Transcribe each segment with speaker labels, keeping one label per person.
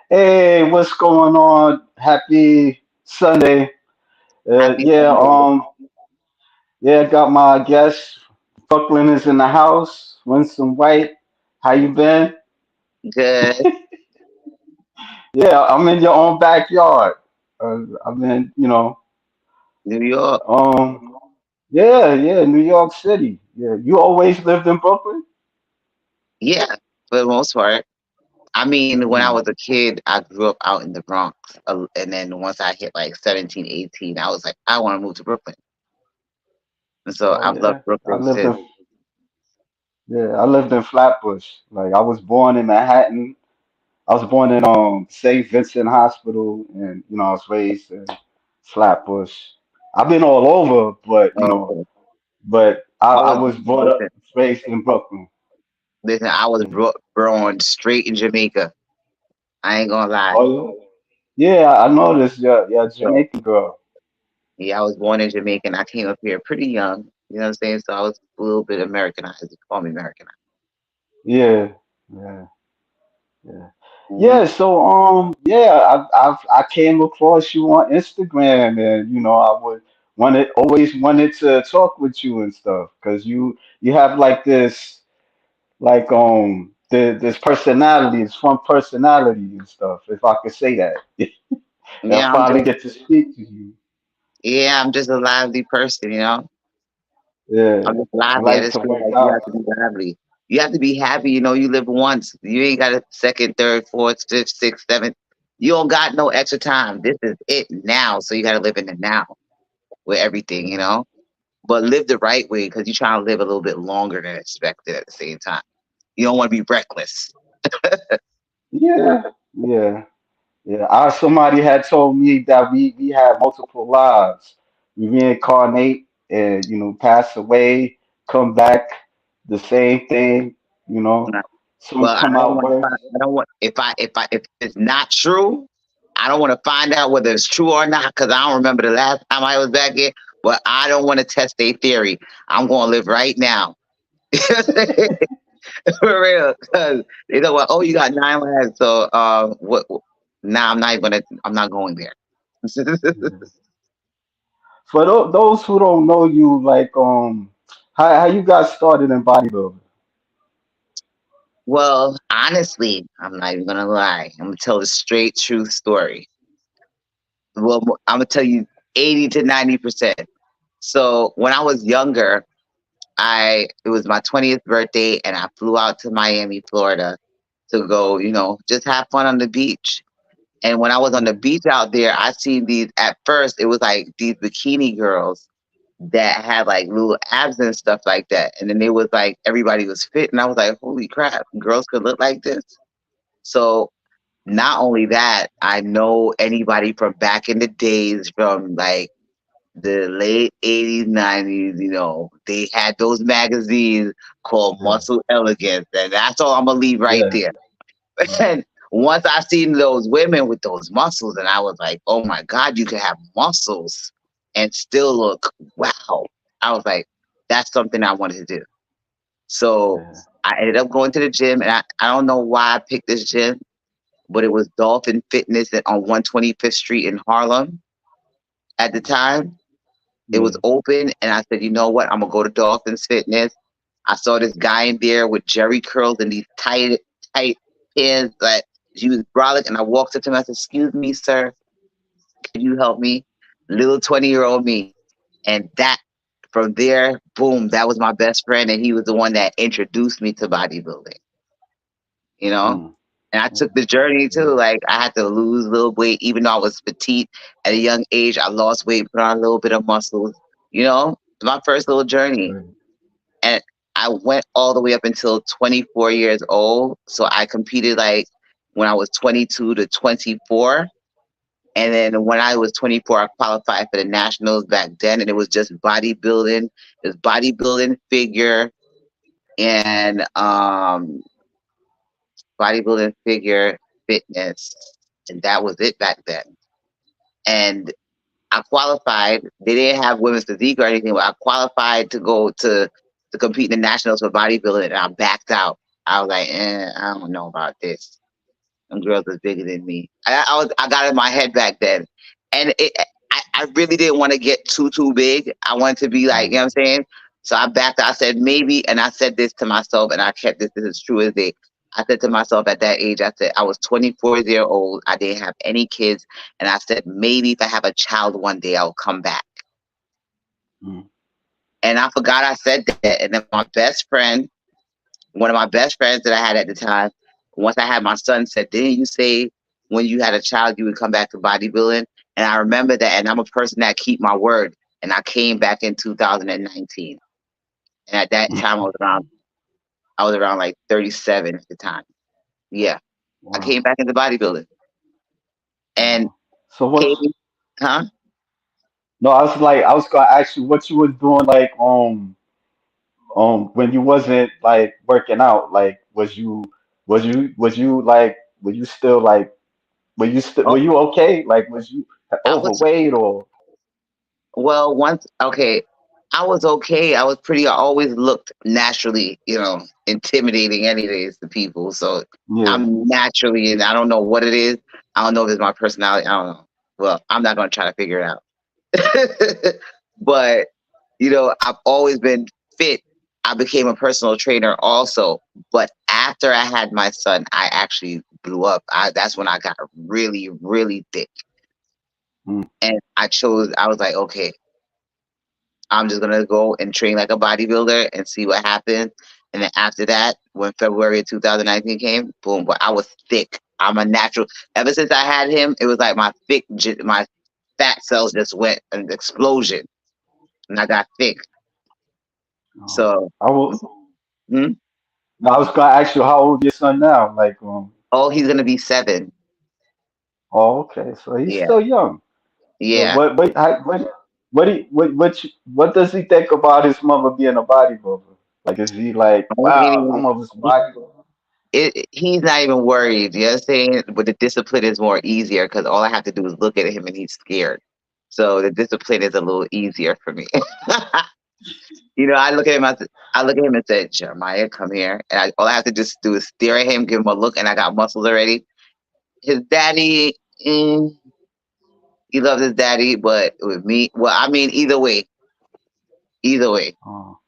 Speaker 1: Hey, what's going on? Happy Sunday.
Speaker 2: Happy
Speaker 1: Yeah,
Speaker 2: Sunday.
Speaker 1: yeah, got my guest. Brooklyn is in the house. Winsome White. How you been?
Speaker 2: Good.
Speaker 1: Yeah, I'm in your own backyard. I'm in,
Speaker 2: New York.
Speaker 1: um, yeah, New York City. Yeah, you always lived in Brooklyn?
Speaker 2: Yeah, for the most part. I mean, when I
Speaker 1: Mm,
Speaker 2: was a kid, I grew up out in the Bronx. And then once I hit like 17, 18, I was like, I want to move to Brooklyn. And so
Speaker 1: oh
Speaker 2: I've loved
Speaker 1: yeah, I
Speaker 2: Brooklyn
Speaker 1: lived
Speaker 2: since.
Speaker 1: in I lived in Flatbush. Like I was born in Manhattan. I was born in St. Vincent Hospital, and I was raised in Flatbush. I've been all over, but
Speaker 2: Okay. I
Speaker 1: I
Speaker 2: was,
Speaker 1: was brought up
Speaker 2: listen,
Speaker 1: raised in Brooklyn.
Speaker 2: I was
Speaker 1: Yeah.
Speaker 2: born straight in Jamaica. I ain't gonna lie.
Speaker 1: Oh yeah, I noticed. Yeah, yeah,
Speaker 2: So,
Speaker 1: Jamaican girl.
Speaker 2: yeah, I was born in Jamaica and I came up here pretty young. You know what I'm saying? So I was a little bit Americanized. They call me Americanized.
Speaker 1: Yeah, yeah, yeah,
Speaker 2: Hmm.
Speaker 1: yeah. So yeah, I came across you on Instagram, and I would always wanted to talk with you and stuff because you have like this. Like this personality, this fun personality and stuff, if I could say that. I
Speaker 2: Yeah,
Speaker 1: finally get to speak to you.
Speaker 2: I'm just a lively person, you know? I'm
Speaker 1: Yeah.
Speaker 2: just
Speaker 1: I
Speaker 2: lively. I
Speaker 1: like
Speaker 2: just
Speaker 1: to
Speaker 2: feel
Speaker 1: work
Speaker 2: like you
Speaker 1: out.
Speaker 2: have to be lively. You have to be happy. You know, you live once. You ain't got a second, third, fourth, fifth, sixth, seventh. You don't got no extra time. This is it now. So you got to live in the now with everything, you know? But live the right way because you're trying to live a little bit longer than expected at the same time. You don't want to be reckless.
Speaker 1: Yeah, yeah, yeah. Somebody had told me that we have multiple lives. We reincarnate and pass away, come back, the same thing. You know, some
Speaker 2: Well, I
Speaker 1: come
Speaker 2: don't
Speaker 1: out
Speaker 2: want to
Speaker 1: worse.
Speaker 2: find, I don't want, if it's not true, I don't want to find out whether it's true or not because I don't remember the last time I was back here. But I don't want to test their theory. I'm going to live right now. For real. Because they know what, oh, you got 9 lives. So, nah, I'm not going there.
Speaker 1: Yeah. For those who don't know you, like how you got started in bodybuilding?
Speaker 2: Well, honestly, I'm not even going to lie. I'm going to tell the straight truth story. Well, I'm going to tell you 80 to 90%. So when I was younger, it was my 20th birthday and I flew out to Miami, Florida to go, just have fun on the beach. And when I was on the beach out there, I seen these at first it was like these bikini girls that had like little abs and stuff like that. And then it was like everybody was fit and I was like, holy crap, girls could look like this. So not only that, I know anybody from back in the days from like the late 80s, 90s, they had those magazines called
Speaker 1: Yeah,
Speaker 2: Muscle Elegance. And that's all I'm going to leave right
Speaker 1: yeah,
Speaker 2: there. And once I seen those women with those muscles, and I was like, oh my God, you can have muscles and still look wow. I was like, that's something I wanted to do. So
Speaker 1: yeah.
Speaker 2: I ended up going to the gym, and I don't know why I picked this gym, but it was Dolphin Fitness on 125th Street in Harlem at the time. It was
Speaker 1: Yeah.
Speaker 2: open, and I said, you know what? I'm gonna go to Dolphins Fitness. I saw this guy in there with jerry curls and these tight pants that he was brolic, and I walked up to him. I said, "Excuse me, sir, can you help me?" Little 20-year-old me, and that from there, boom, that was my best friend, and he was the one that introduced me to bodybuilding. You know,
Speaker 1: Mm.
Speaker 2: and I took the journey too. Like I had to lose a little weight, even though I was petite at a young age. I lost weight, put on a little bit of muscles. My first little journey,
Speaker 1: Right.
Speaker 2: and I went all the way up until 24 years old. So I competed like when I was 22 to 24. And then when I was 24, I qualified for the nationals back then, and it was just bodybuilding. It was bodybuilding, figure, and bodybuilding, figure, fitness, and that was it back then. And I qualified. They didn't have women's physique or anything, but I qualified to go to compete in the nationals for bodybuilding, and I backed out. I was like, I don't know about this. and girls was bigger than me. I got in my head back then, and I really didn't want to get too big. I wanted to be like, you know what I'm saying. So I backed. I said maybe, and I said this to myself, and I kept this. This is true as day. I said to myself at that age, I said I was 24 years old. I didn't have any kids, and I said maybe if I have a child one day, I'll come back.
Speaker 1: mm,
Speaker 2: And I forgot I said that. And then my best friend, one of my best friends that I had at the time, once I had my son, said, "Didn't you say when you had a child you would come back to bodybuilding?" And I remember that, and I'm a person that keep my word. And I came back in 2019, and at that
Speaker 1: mm.
Speaker 2: time I was around like 37 at the time. Yeah, I
Speaker 1: Wow,
Speaker 2: came back into bodybuilding, and
Speaker 1: wow. So what?
Speaker 2: Katie, huh?
Speaker 1: No, I was gonna ask you what you was doing like when you wasn't like working out. Like was you like were you still like were
Speaker 2: Oh,
Speaker 1: you okay? Like was you
Speaker 2: I was
Speaker 1: overweight or
Speaker 2: well once. Okay, I was okay. I was pretty. I always looked naturally, intimidating anyways to people. So
Speaker 1: yeah.
Speaker 2: I'm naturally, and I don't know what it is. I don't know if it's my personality. I don't know. Well, I'm not gonna try to figure it out. But I've always been fit. I became a personal trainer also. But after I had my son, I actually blew up. That's when I got really, really thick.
Speaker 1: Mm,
Speaker 2: And I was like, okay, I'm just gonna go and train like a bodybuilder and see what happens. And then after that, when February of 2019 came, boom! But I was thick. I'm a natural. Ever since I had him, it was like my fat cells just went an explosion, and I got thick.
Speaker 1: oh.
Speaker 2: So,
Speaker 1: I will.
Speaker 2: hmm?
Speaker 1: No, I was gonna ask you how old your son now? Like
Speaker 2: Oh, he's gonna be 7.
Speaker 1: oh okay, so he's
Speaker 2: Yeah,
Speaker 1: still young. So
Speaker 2: yeah.
Speaker 1: what does he think about his mother being a bodybuilder? Like is he like,
Speaker 2: Oh,
Speaker 1: wow, my mother's a bodybuilder?
Speaker 2: he's not even worried. You know what I'm saying? But the discipline is more easier because all I have to do is look at him and he's scared. So the discipline is a little easier for me. I look at him. I look at him and say, "Jeremiah, come here." And all I have to just do is stare at him, give him a look, and I got muscles already. His daddy, he loves his daddy, but with me, well, I mean, either way.
Speaker 1: Oh.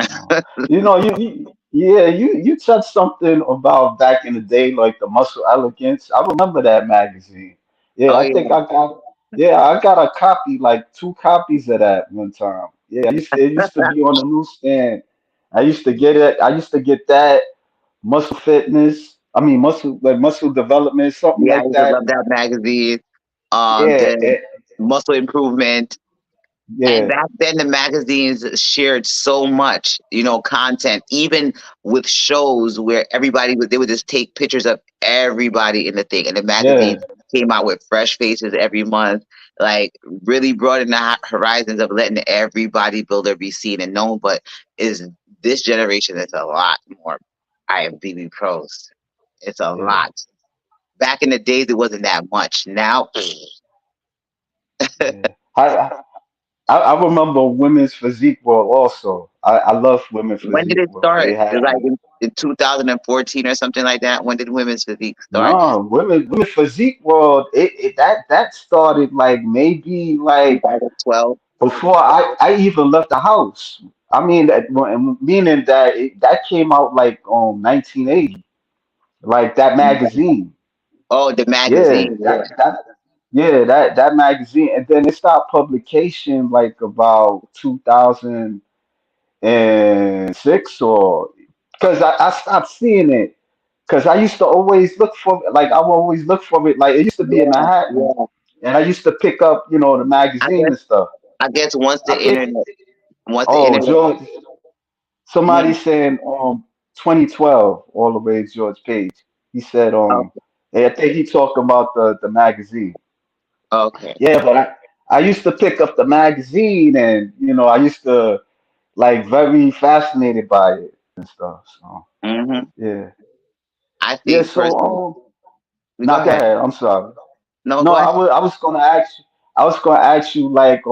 Speaker 1: Oh. You know, yeah, you said something about back in the day, like the Muscle Elegance. I remember that magazine. Yeah,
Speaker 2: Oh
Speaker 1: I think
Speaker 2: yeah,
Speaker 1: I got a copy, like two copies of that one time. Yeah, it used to be on the newsstand. I used to get it. I used to get that Muscle Fitness. I mean, Muscle Development, something
Speaker 2: yeah. I
Speaker 1: like
Speaker 2: used to
Speaker 1: that.
Speaker 2: love that magazine.
Speaker 1: Yeah,
Speaker 2: Then Muscle Improvement. And
Speaker 1: yeah,
Speaker 2: back then, the magazines shared so much, content, even with shows where they would just take pictures of everybody in the thing. And the
Speaker 1: yeah,
Speaker 2: magazine came out with fresh faces every month, like really broadened the horizons of letting every bodybuilder be seen and known. But is this generation is a lot more IFBB pros. It's a
Speaker 1: yeah,
Speaker 2: lot. Back in the days, it wasn't that much. Now,
Speaker 1: yeah. I remember Women's Physique World also. I love Women's
Speaker 2: when did
Speaker 1: Physique
Speaker 2: it
Speaker 1: World. They
Speaker 2: start?
Speaker 1: had
Speaker 2: It's like in 2014 or something like that. When did women's physique start?
Speaker 1: no Women's Physique World. That started like maybe like
Speaker 2: 2012.
Speaker 1: before I even left the house. I mean meaning that that came out like 1980, like that magazine.
Speaker 2: Oh, the
Speaker 1: Yeah,
Speaker 2: magazine. Yeah.
Speaker 1: that magazine, and then it stopped publication like about 2006 or because I stopped seeing it because I used to always look for like I would always look for it like it used to be in
Speaker 2: Yeah.
Speaker 1: Manhattan
Speaker 2: Yeah.
Speaker 1: and I used to pick up the
Speaker 2: I
Speaker 1: magazine
Speaker 2: guess
Speaker 1: and stuff.
Speaker 2: I guess
Speaker 1: I picked
Speaker 2: once the
Speaker 1: oh
Speaker 2: internet
Speaker 1: George somebody
Speaker 2: mm,
Speaker 1: saying 2012 all the way George Page. He said
Speaker 2: okay.
Speaker 1: I think he talked about the magazine.
Speaker 2: Okay.
Speaker 1: Yeah, but I used to pick up the magazine and I used to like very fascinated by it and stuff. So
Speaker 2: Hmm.
Speaker 1: yeah.
Speaker 2: I
Speaker 1: Yeah,
Speaker 2: think
Speaker 1: so
Speaker 2: personally, go
Speaker 1: now go
Speaker 2: ahead.
Speaker 1: ahead. I'm sorry.
Speaker 2: No,
Speaker 1: No,
Speaker 2: go ahead.
Speaker 1: I was gonna ask you like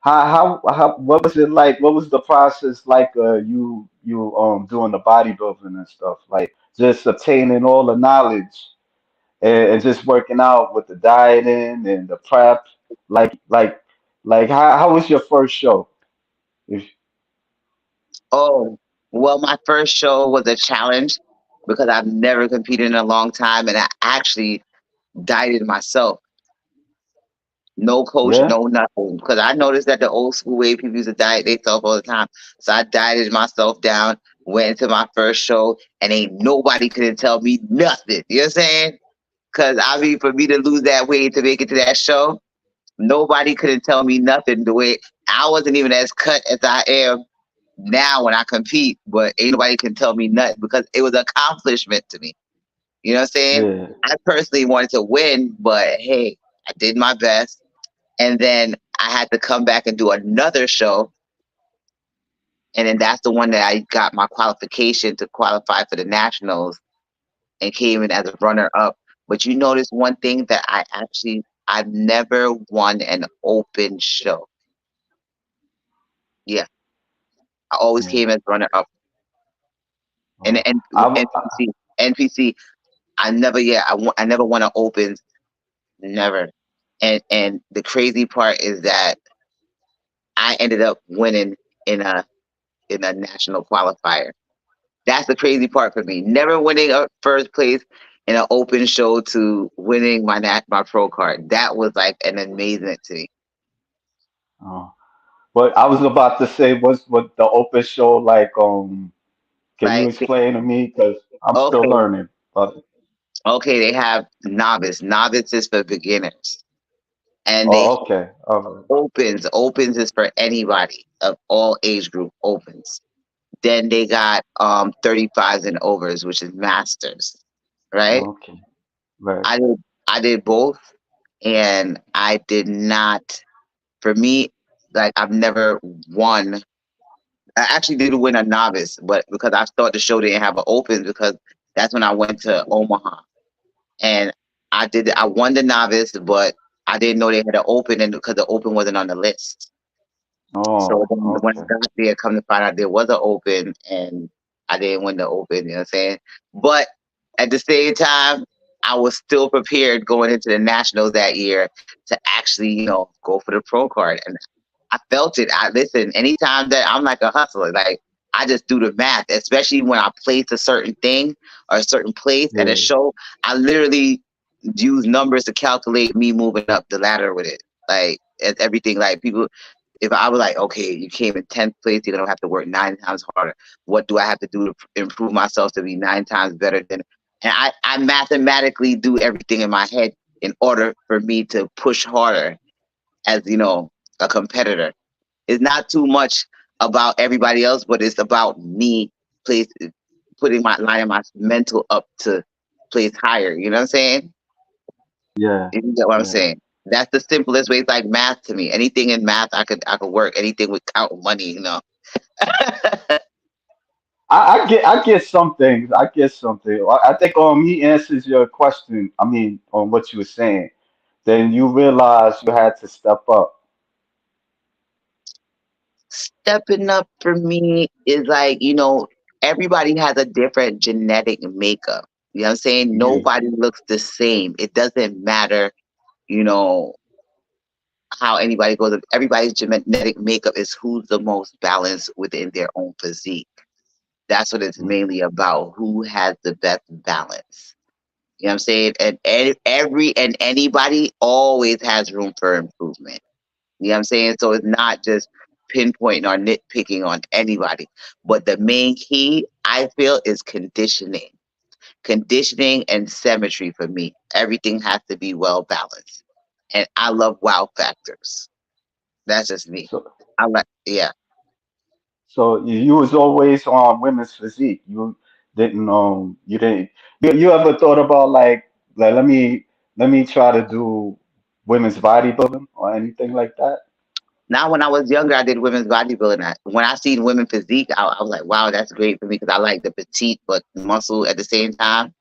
Speaker 1: how what was it like? What was the process like you doing the bodybuilding and stuff? Like just obtaining all the knowledge and just working out with the dieting and the prep. Like, how was your first show? If,
Speaker 2: Oh, well, my first show was a challenge because I've never competed in a long time, and I actually dieted myself. No coach,
Speaker 1: yeah,
Speaker 2: no nothing. Because I noticed that the old school way people used to diet themselves all the time. So I dieted myself down, went into my first show, and ain't nobody couldn't tell me nothing. You know what I'm saying? Because I mean, for me to lose that weight to make it to that show, nobody couldn't tell me nothing. The way I wasn't even as cut as I am now when I compete, but ain't nobody can tell me nothing because it was an accomplishment to me. You know what I'm saying?
Speaker 1: yeah,
Speaker 2: I personally wanted to win, but hey, I did my best. And then I had to come back and do another show. And then that's the one that I got my qualification to qualify for the nationals and came in as a runner up. But you notice one thing that I've never won an open show. Yeah, I always
Speaker 1: yeah.
Speaker 2: came as runner up. And
Speaker 1: Oh, NPC,
Speaker 2: I never, yeah, I never won an opens, never. And the crazy part is that I ended up winning in a national qualifier. That's the crazy part for me. Never winning a first place in an open show to winning my pro card. That was like an amazement to me.
Speaker 1: oh. But I was about to say, what's what the open show like? Can you
Speaker 2: Like,
Speaker 1: explain to me? Because I'm still
Speaker 2: okay,
Speaker 1: learning. But
Speaker 2: okay, they have novice. Novice is for beginners, and they
Speaker 1: oh, okay, all right,
Speaker 2: opens. Opens is for anybody of all age group. Opens. Then they got 35s and overs, which is masters. Right.
Speaker 1: okay, right.
Speaker 2: I did both, and I did not. For me, like I've never won. I actually did win a novice, but because I thought the show didn't have an open, because that's when I went to Omaha and I won the novice, but I didn't know they had an open, and because the open wasn't on the list. So
Speaker 1: Oh,
Speaker 2: then when I
Speaker 1: okay.
Speaker 2: got there, come to find out there was an open, and I didn't win the open. You know what I'm saying? But at the same time, I was still prepared going into the nationals that year to actually, go for the pro card. And I felt it. I listen. Anytime that I'm like a hustler, like I just do the math. Especially when I place a certain thing or a certain place at a
Speaker 1: Yeah,
Speaker 2: show, I literally use numbers to calculate me moving up the ladder with it. Like everything. Like people, if I was like, okay, you came in 10th place, you're gonna have to work 9 times harder. What do I have to do to improve myself to be 9 times better than? And I mathematically do everything in my head in order for me to push harder as a competitor. It's not too much about everybody else, but it's about me place putting my lining my mental up to place higher. You know what I'm saying?
Speaker 1: yeah,
Speaker 2: You get what I'm
Speaker 1: yeah.
Speaker 2: saying? That's the simplest way. It's like math to me. Anything in math, I could work. Anything with count money.
Speaker 1: I get some things. I get something. I think he answers your question. I mean, on what you were saying. Then you realize you had to step up.
Speaker 2: Stepping up for me is like, everybody has a different genetic makeup. You know what I'm saying?
Speaker 1: Yeah.
Speaker 2: Nobody looks the same. It doesn't matter, you know, how anybody goes. Everybody's genetic makeup is who's the most balanced within their own physique. That's what it's
Speaker 1: Mm.
Speaker 2: mainly about. Who has the best balance? You know what I'm saying? And every and anybody always has room for improvement. You know what I'm saying? So it's not just pinpointing or nitpicking on anybody. But the main key, I feel, is conditioning. Conditioning and symmetry for me. Everything has to be well balanced. And I love wow factors. That's just me.
Speaker 1: So
Speaker 2: I like, yeah.
Speaker 1: so you was always on women's physique. You didn't you ever thought about like let me try to do women's bodybuilding or anything like that?
Speaker 2: Now, when I was younger, I did women's bodybuilding. When I seen women physique, I was like, wow, that's great for me because I like the petite but muscle at the same time.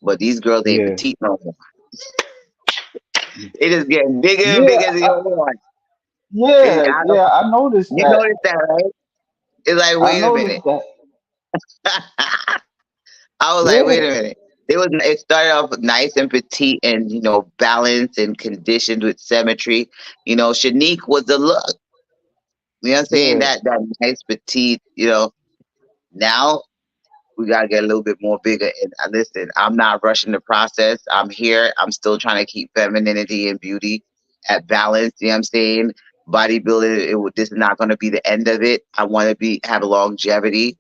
Speaker 2: But these girls ain't
Speaker 1: Yeah.
Speaker 2: petite no more. They just getting bigger and
Speaker 1: Yeah,
Speaker 2: bigger as they go on.
Speaker 1: yeah,
Speaker 2: I don't,
Speaker 1: yeah. I noticed
Speaker 2: you
Speaker 1: that.
Speaker 2: notice that, right? It's like,
Speaker 1: I
Speaker 2: wait a
Speaker 1: noticed
Speaker 2: minute.
Speaker 1: that.
Speaker 2: I was like, wait a
Speaker 1: Yeah,
Speaker 2: minute. It started off nice and petite and balanced and conditioned with symmetry. Shanique was the look. You know what I'm saying?
Speaker 1: yeah,
Speaker 2: That nice petite. Now we gotta get a little bit more bigger. And listen, I'm not rushing the process. I'm here. I'm still trying to keep femininity and beauty at balance. You know what I'm saying? Bodybuilding, this is not going to be the end of it. I want to have longevity.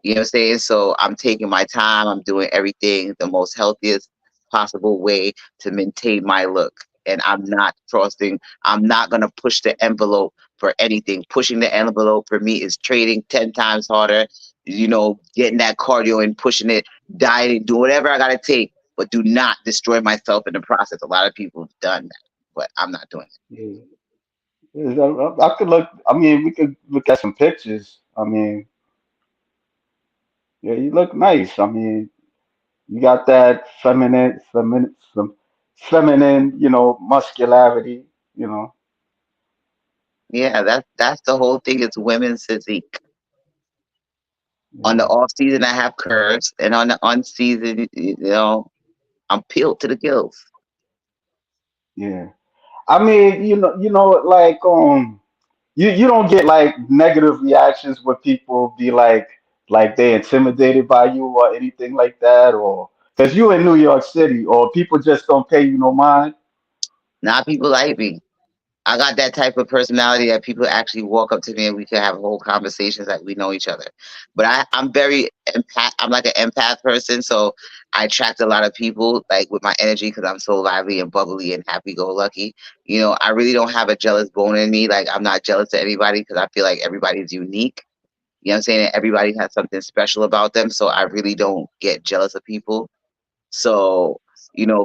Speaker 2: You know what I'm saying? So I'm taking my time. I'm doing everything the most healthiest possible way to maintain my look. And I'm not crossing. I'm not going to push the envelope for anything. Pushing the envelope for me is trading 10 times harder, getting that cardio and pushing it, dieting, do whatever I got to take, but do not destroy myself in the process. A lot of people have done that, but I'm not doing it.
Speaker 1: yeah. Yeah, I could look. I mean, we could look at some pictures. I mean, yeah, you look nice. I mean, you got that feminine, muscularity. You know,
Speaker 2: Yeah, that's the whole thing. It's women's physique. On the
Speaker 1: yeah,
Speaker 2: off season, I have curves, and on the on season, I'm peeled to the gills.
Speaker 1: yeah. I mean, like you don't get like negative reactions where people be like they intimidated by you or anything like that, or because you in New York City, or people just don't pay you no mind.
Speaker 2: Not people like me. I got that type of personality that people actually walk up to me and we can have whole conversations like we know each other. But I'm very empath. I'm like an empath person, so I attract a lot of people like with my energy because I'm so lively and bubbly and happy go lucky. I really don't have a jealous bone in me. Like I'm not jealous of anybody because I feel like everybody's unique. You know what I'm saying? Everybody has something special about them, so I really don't get jealous of people. So,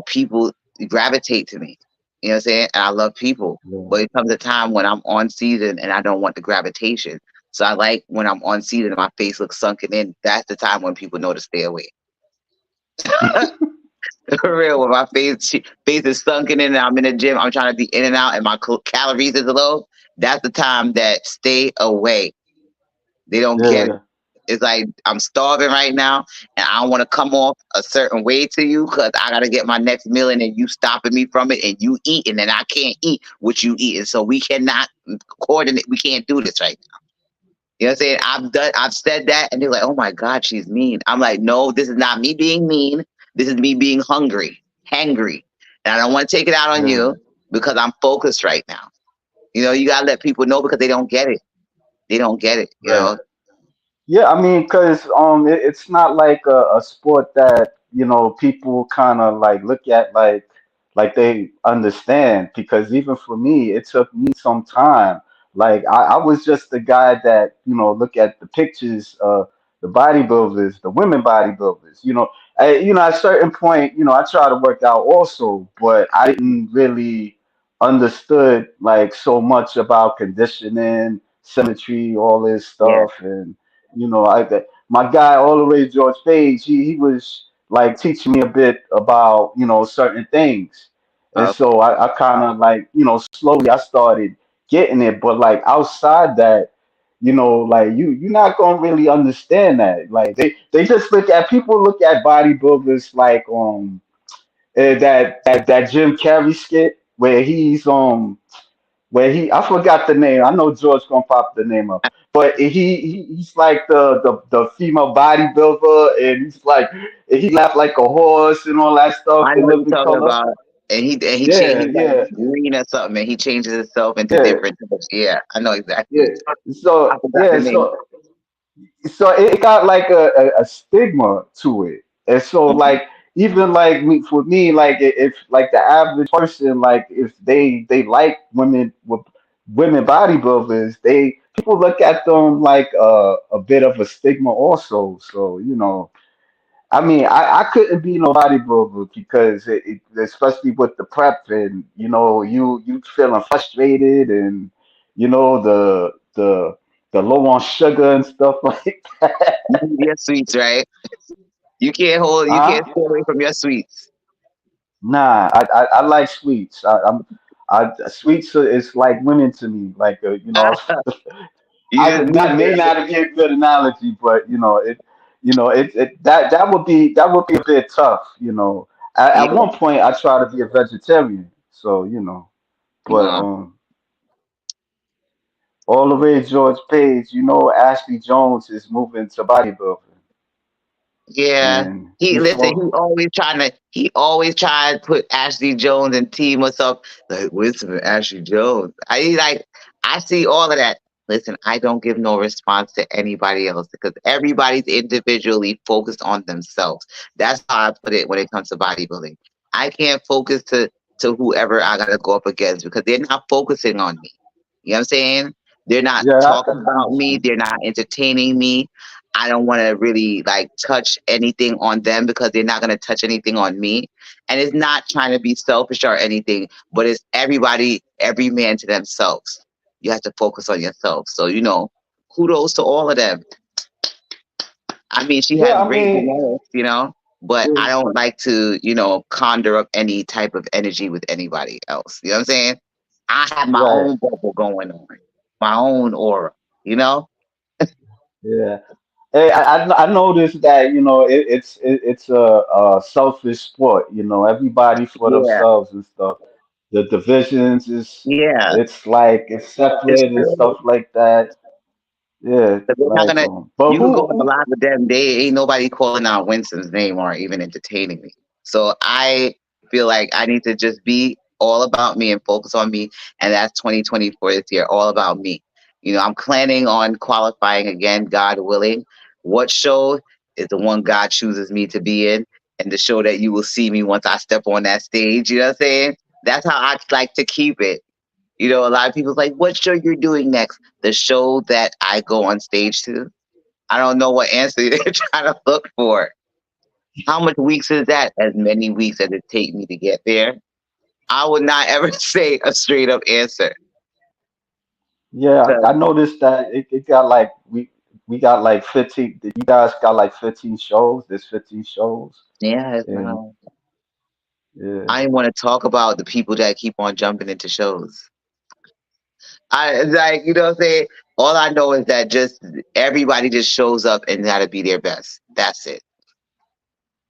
Speaker 2: people gravitate to me. You know what I'm saying? And I love people.
Speaker 1: Yeah.
Speaker 2: But it comes a time when I'm on season and I don't want the gravitation. So I like when I'm on season and my face looks sunken in. That's the time when people know to stay away. For real, when my face is sunken in and I'm in the gym, I'm trying to be in and out and my calories is low. That's the time that stay away. They don't get it.
Speaker 1: Yeah,
Speaker 2: It's like I'm starving right now, and I don't want to come off a certain way to you because I gotta get my next meal, and then you stopping me from it, and you eating, and I can't eat what you eating, so we cannot coordinate. We can't do this right now. You know what I'm saying? I've said that, and they're like, "Oh my God, she's mean." I'm like, "No, this is not me being mean. This is me being hangry, and I don't want to take it out on
Speaker 1: yeah,
Speaker 2: you because I'm focused right now. You gotta let people know because they don't get it. They don't get it.
Speaker 1: right. Yeah, I mean, because it's not like a sport that people kind of like look at like they understand. Because even for me, it took me some time. Like I was just the guy that look at the pictures, the bodybuilders, the women bodybuilders. At a certain point, I try to work out also, but I didn't really understood like so much about conditioning, symmetry, all this
Speaker 2: Yeah.
Speaker 1: stuff, and my guy all the way George Page, he was like teaching me a bit about certain things, and
Speaker 2: Okay.
Speaker 1: so I kind of like slowly I started getting it, but like outside that, like you're not gonna really understand that. Like they just people look at bodybuilders like that Jim Carrey skit where I forgot the name. I know George gonna pop the name up, but he's like the female bodybuilder, and he's like he laughed like a horse and all that stuff
Speaker 2: I
Speaker 1: in
Speaker 2: know what you're
Speaker 1: living
Speaker 2: talking
Speaker 1: color.
Speaker 2: about.
Speaker 1: Yeah,
Speaker 2: He's like
Speaker 1: yeah,
Speaker 2: green or something, and he changes himself into
Speaker 1: yeah,
Speaker 2: different types. Yeah, I know exactly.
Speaker 1: yeah.
Speaker 2: I
Speaker 1: So
Speaker 2: forgot the
Speaker 1: yeah,
Speaker 2: name.
Speaker 1: so it got like a stigma to it, and so like even like for me, like if like the average person, like if they like women bodybuilders, they people look at them like a bit of a stigma also. So I mean, I couldn't be no bodybuilder because especially with the prep, and you feeling frustrated, and the low on sugar and stuff like that.
Speaker 2: You need your sweets, right? You can't hold. You can't
Speaker 1: Huh?
Speaker 2: stay away from your sweets.
Speaker 1: Nah, I like sweets. Sweets is like women to me. Like
Speaker 2: You
Speaker 1: I
Speaker 2: just
Speaker 1: that
Speaker 2: need
Speaker 1: may
Speaker 2: it.
Speaker 1: not be a good analogy, but that would be a bit tough. At
Speaker 2: Yeah.
Speaker 1: one point I tried to be a vegetarian, so but
Speaker 2: Well,
Speaker 1: all the way George Page, Ashley Jones is moving to bodybuilding,
Speaker 2: yeah.
Speaker 1: and
Speaker 2: He
Speaker 1: he's
Speaker 2: listen.
Speaker 1: smoke.
Speaker 2: He always trying to put Ashley Jones and team us up like Winsome and Ashley Jones. I see all of that. Listen, I don't give no response to anybody else because everybody's individually focused on themselves. That's how I put it when it comes to bodybuilding. I can't focus to whoever I gotta go up against because they're not focusing on me. You know what I'm saying? They're not
Speaker 1: Yeah,
Speaker 2: talking
Speaker 1: I
Speaker 2: about me.
Speaker 1: understand.
Speaker 2: They're not entertaining me. I don't want to really like touch anything on them because they're not going to touch anything on me. And it's not trying to be selfish or anything, but it's everybody, every man to themselves. You have to focus on yourself. So, kudos to all of them. I mean, she
Speaker 1: Yeah,
Speaker 2: has
Speaker 1: I
Speaker 2: great
Speaker 1: mean,
Speaker 2: genetics, but
Speaker 1: yeah,
Speaker 2: I don't like to conjure up any type of energy with anybody else. You know what I'm saying? I have my
Speaker 1: right.
Speaker 2: own bubble going on, my own aura, you know?
Speaker 1: Yeah. Hey, I noticed that it's a selfish sport. Everybody for
Speaker 2: Yeah.
Speaker 1: themselves and stuff. The divisions is
Speaker 2: Yeah.
Speaker 1: it's like it's
Speaker 2: It's
Speaker 1: separate and
Speaker 2: true.
Speaker 1: stuff like that. Yeah,
Speaker 2: 'Cause they're not
Speaker 1: like
Speaker 2: gonna.
Speaker 1: but
Speaker 2: You could go
Speaker 1: who
Speaker 2: on the live with them. They ain't nobody calling out Winston's name or even entertaining me. So I feel like I need to just be all about me and focus on me, and that's 2024 this year, all about me. I'm planning on qualifying again, God willing. What show is the one God chooses me to be in, and the show that you will see me once I step on that stage. You know what I'm saying? That's how I like to keep it. A lot of people's like, what show you're doing next? The show that I go on stage to. I don't know what answer they're trying to look for. How much weeks is that? As many weeks as it take me to get there. I would not ever say a straight up answer.
Speaker 1: yeah,
Speaker 2: 'Cause,
Speaker 1: I noticed that it got like we got like 15. You guys got like 15 shows. There's 15 shows,
Speaker 2: yeah,
Speaker 1: and yeah,
Speaker 2: I didn't want to talk about the people that keep on jumping into shows. I like, what I'm saying? All I know is that just everybody just shows up and gotta be their best. That's it.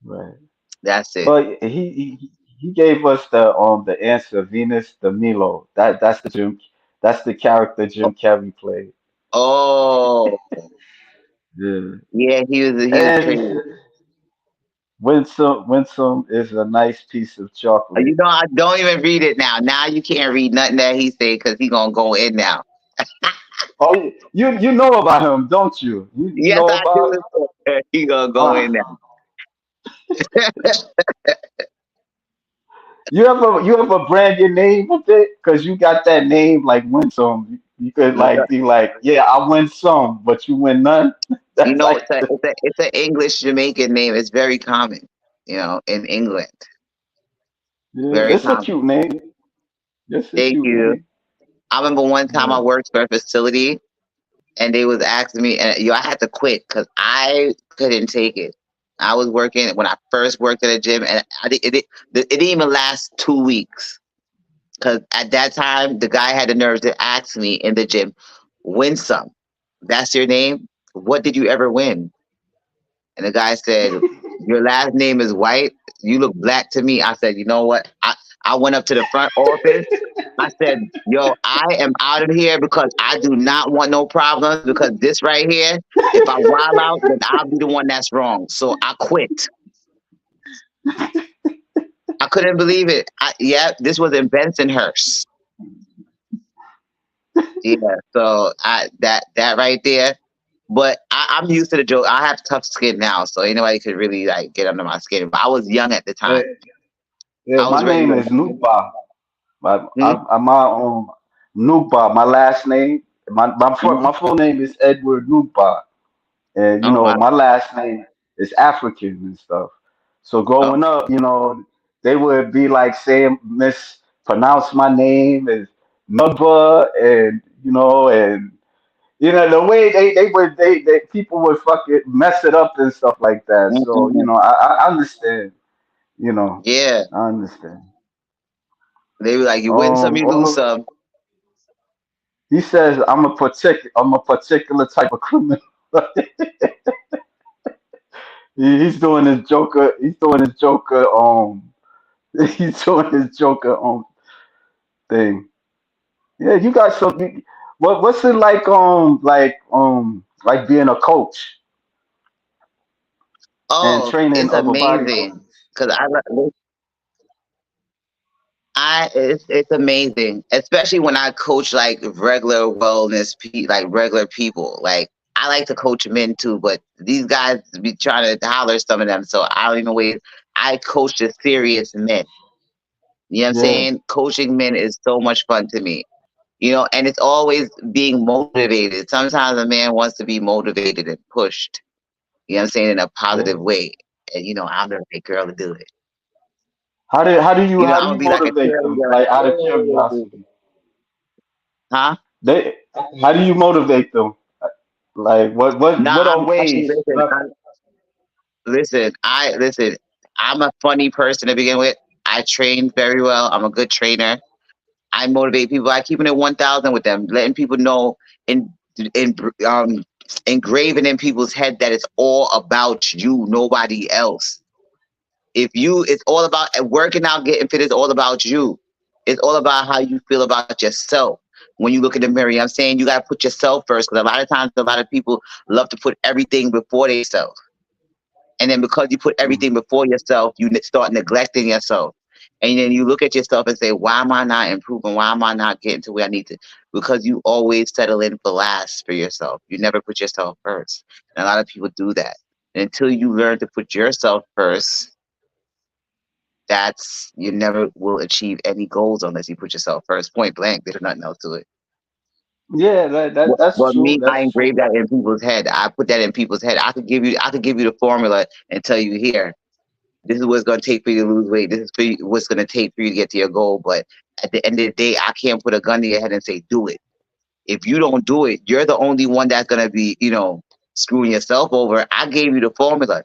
Speaker 1: right.
Speaker 2: That's it.
Speaker 1: But he gave us the answer Venus de Milo. That's the character Jim Carrey played.
Speaker 2: Oh,
Speaker 1: Yeah.
Speaker 2: yeah, he was
Speaker 1: And he
Speaker 2: crazy.
Speaker 1: said Winsome is a nice piece of chocolate.
Speaker 2: I don't even read it now. Now you can't read nothing that he said because he gonna go in now.
Speaker 1: Oh, you know about him, don't you? You
Speaker 2: Yes,
Speaker 1: know
Speaker 2: I do.
Speaker 1: about
Speaker 2: He gonna go in
Speaker 1: uh,
Speaker 2: now.
Speaker 1: you ever brand your name a bit because you got that name like Winsome. You could like be like, yeah, I win some, but you win none. That's like
Speaker 2: It's an English Jamaican name. It's very common, in England.
Speaker 1: yeah,
Speaker 2: Very
Speaker 1: it's a
Speaker 2: common.
Speaker 1: cute name. It's a
Speaker 2: Thank
Speaker 1: cute
Speaker 2: you.
Speaker 1: name.
Speaker 2: I remember one time I
Speaker 1: Yeah.
Speaker 2: worked for a facility and they was asking me, and I had to quit because I couldn't take it. I was working when I first worked at a gym, and it didn't even last 2 weeks. Because at that time, the guy had the nerve to ask me in the gym, win some. That's your name? What did you ever win? And the guy said, your last name is White. You look black to me. I said, you know what? I went up to the front office. I said, yo, I am out of here because I do not want no problems because this right here, if I wild out, then I'll be the one that's wrong. So I quit. I couldn't believe it. Yeah, this was in Bensonhurst. Yeah, so that right there. But I'm used to the joke. I have tough skin now, so anybody could really like get under my skin. But I was young at the time.
Speaker 1: Eh, yeah,
Speaker 2: I was
Speaker 1: my
Speaker 2: ready
Speaker 1: name
Speaker 2: to.
Speaker 1: is Nuba.
Speaker 2: Hmm?
Speaker 1: My Nuba. My last name. My
Speaker 2: Hmm.
Speaker 1: full name is Edward Nuba, and
Speaker 2: Oh wow.
Speaker 1: my last name is African and stuff. So
Speaker 2: Oh,
Speaker 1: growing up, they would be like saying mispronounce my name as Nubba, and the way they people would fucking mess it up and stuff like that. So
Speaker 2: mm-mm.
Speaker 1: I understand. You know,
Speaker 2: Yeah.
Speaker 1: I understand.
Speaker 2: They were like, you win some, you lose
Speaker 1: All
Speaker 2: some.
Speaker 1: he says I'm a particular type of criminal. He's doing his Joker. He's doing his Joker. He's doing his Joker thing. Yeah, you got some. What's it like? Like being a coach and
Speaker 2: Oh,
Speaker 1: training
Speaker 2: it's
Speaker 1: other
Speaker 2: amazing
Speaker 1: bodybuilders.
Speaker 2: because it's amazing, especially when I coach like regular like regular people. Like I like to coach men too, but these guys be trying to holler some of them, so I don't even wait. I coach the serious men. You know what I'm
Speaker 1: Yeah,
Speaker 2: saying? Coaching men is so much fun to me. You know, and it's always being motivated. Sometimes a man wants to be motivated and pushed. You know what I'm saying, in a
Speaker 1: yeah.
Speaker 2: positive way. And I'm the right girl to do it.
Speaker 1: How
Speaker 2: I'm
Speaker 1: do
Speaker 2: gonna
Speaker 1: you
Speaker 2: be like a
Speaker 1: motivate them?
Speaker 2: cheerleader, like,
Speaker 1: Like out of
Speaker 2: "Hey."
Speaker 1: curiosity,
Speaker 2: Huh?
Speaker 1: they how do you motivate them? Like
Speaker 2: Nah,
Speaker 1: what are
Speaker 2: actually,
Speaker 1: ways?
Speaker 2: listen. I'm a funny person to begin with. I train very well. I'm a good trainer. I motivate people. I keep it at 1,000 with them, letting people know in in um engraving in people's head that it's all about you, nobody else. It's all about working out, getting fit is all about you. It's all about how you feel about yourself when you look in the mirror. You know what I'm saying? You got to put yourself first because a lot of times, a lot of people love to put everything before themselves. And then because you put
Speaker 1: Mm,
Speaker 2: everything before yourself, you start neglecting yourself. And then you look at yourself and say, why am I not improving? Why am I not getting to where I need to? Because you always settle in for last for yourself. You never put yourself first. And a lot of people do that. And until you learn to put yourself first, you never will achieve any goals unless you put yourself first. Point blank. There's nothing else to it.
Speaker 1: yeah, that's
Speaker 2: But
Speaker 1: true.
Speaker 2: me, I
Speaker 1: That's
Speaker 2: engrave
Speaker 1: true.
Speaker 2: that in people's head. I put that in people's head. I could give you the formula and tell you here. This is what it's going to take for you to lose weight. This is what's going to take for you to get to your goal. But at the end of the day, I can't put a gun to your head and say, do it. If you don't do it, you're the only one that's going to be, screwing yourself over. I gave you the formula.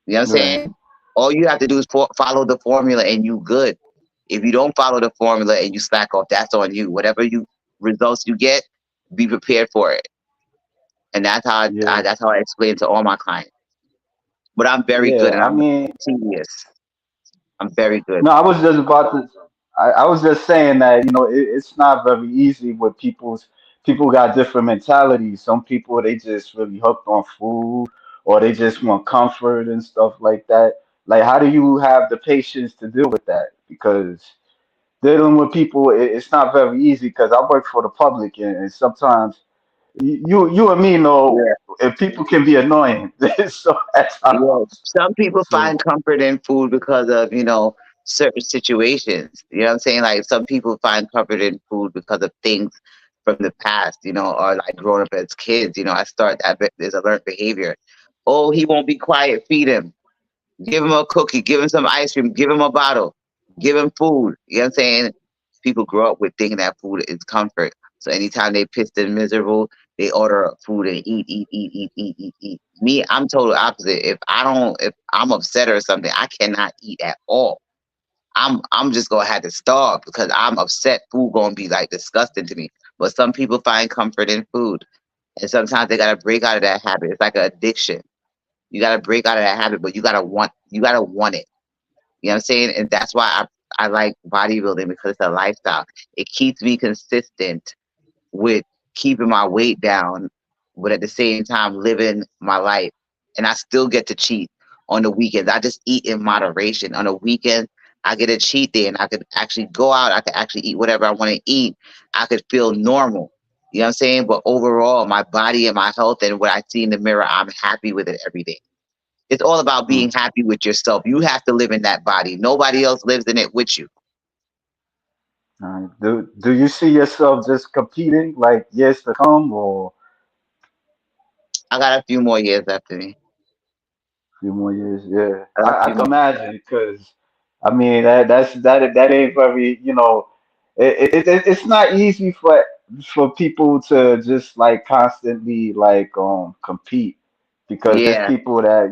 Speaker 2: You know what I'm
Speaker 1: Right.
Speaker 2: saying? All you have to do is follow the formula and you good. If you don't follow the formula and you slack off, that's on you. Whatever results you get, be prepared for it. And
Speaker 1: Yeah.
Speaker 2: that's how I explain to all my clients. But I'm very good
Speaker 1: Yeah.
Speaker 2: and
Speaker 1: I
Speaker 2: I'm
Speaker 1: mean,
Speaker 2: serious. I'm very good.
Speaker 1: no, I was just about to. I was just saying that it's not very easy with people got different mentalities. Some people they just really hooked on food, or they just want comfort and stuff like that. Like, how do you have the patience to deal with that? Because dealing with people, it's not very easy. Because I work for the public, and sometimes you and me know
Speaker 2: Yeah.
Speaker 1: if people can be annoying. So at
Speaker 2: Yeah.
Speaker 1: times,
Speaker 2: Some people
Speaker 1: so
Speaker 2: find comfort in food because of, certain situations. You know what I'm saying? Like some people find comfort in food because of things from the past, or like growing up as kids. I start that there's a learned behavior. Oh, he won't be quiet, feed him. Give him a cookie, give him some ice cream, give him a bottle, give him food. You know what I'm saying? People grow up with thinking that food is comfort. So anytime they pissed and miserable, they order up food and eat. Me, I'm total opposite. If I'm upset or something, I cannot eat at all. I'm just gonna have to starve because I'm upset. Food gonna be like disgusting to me. But some people find comfort in food. And sometimes they gotta break out of that habit. It's like an addiction. You gotta break out of that habit, but you gotta want it. You know what I'm saying? And that's why I like bodybuilding because it's a lifestyle. It keeps me consistent with keeping my weight down, but at the same time living my life. And I still get to cheat on the weekends. I just eat in moderation. On the weekend, I get a cheat day and I could actually go out. I could actually eat whatever I want to eat. I could feel normal. You know what I'm saying? But overall, my body and my health and what I see in the mirror, I'm happy with it every day. It's all about
Speaker 1: mm,
Speaker 2: being happy with yourself. You have to live in that body. Nobody else lives in it with you.
Speaker 1: do you see yourself just competing like years to come, or
Speaker 2: I got a few more years after me.
Speaker 1: a few more years? Yeah,
Speaker 2: I got a
Speaker 1: I
Speaker 2: few
Speaker 1: can
Speaker 2: more.
Speaker 1: imagine because I mean that ain't very it's not easy for people to just like constantly like compete because there's
Speaker 2: Yeah.
Speaker 1: people that